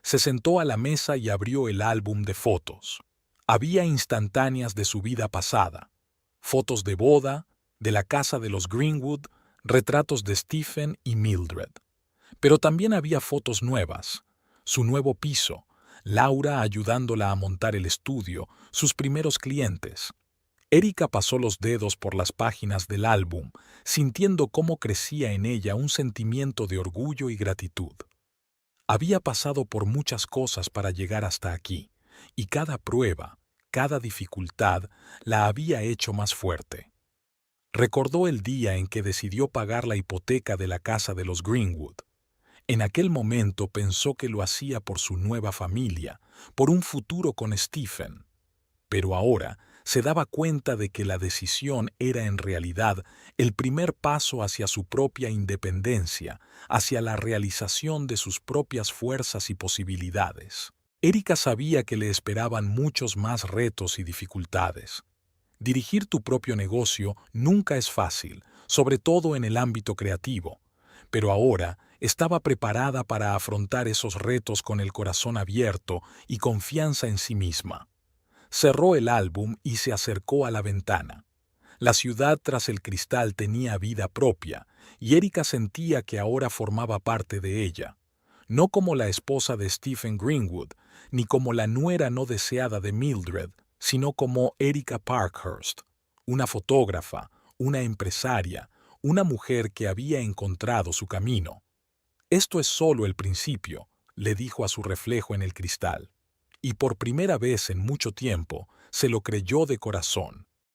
se sentó a la mesa y abrió el álbum de fotos. Había instantáneas de su vida pasada, fotos de boda, de la casa de los Greenwood, retratos de Stephen y Mildred. Pero también había fotos nuevas, su nuevo piso, Laura ayudándola a montar el estudio, sus primeros clientes. Erika pasó los dedos por las páginas del álbum, sintiendo cómo crecía en ella un sentimiento de orgullo y gratitud. Había pasado por muchas cosas para llegar hasta aquí, y cada prueba, cada dificultad, la había hecho más fuerte. Recordó el día en que decidió pagar la hipoteca de la casa de los Greenwood. En aquel momento pensó que lo hacía por su nueva familia, por un futuro con Stephen. Pero ahora se daba cuenta de que la decisión era en realidad el primer paso hacia su propia independencia, hacia la realización de sus propias fuerzas y posibilidades. Erika sabía que le esperaban muchos más retos y dificultades. Dirigir tu propio negocio nunca es fácil, sobre todo en el ámbito creativo, pero ahora estaba preparada para afrontar esos retos con el corazón abierto y confianza en sí misma. Cerró el álbum y se acercó a la ventana. La ciudad tras el cristal tenía vida propia, y Erika sentía que ahora formaba parte de ella. No como la esposa de Stephen Greenwood, ni como la nuera no deseada de Mildred, sino como Erika Parkhurst, una fotógrafa, una empresaria, una mujer que había encontrado su camino. «Esto es solo el principio», le dijo a su reflejo en el cristal. Y por primera vez en mucho tiempo se lo creyó de corazón.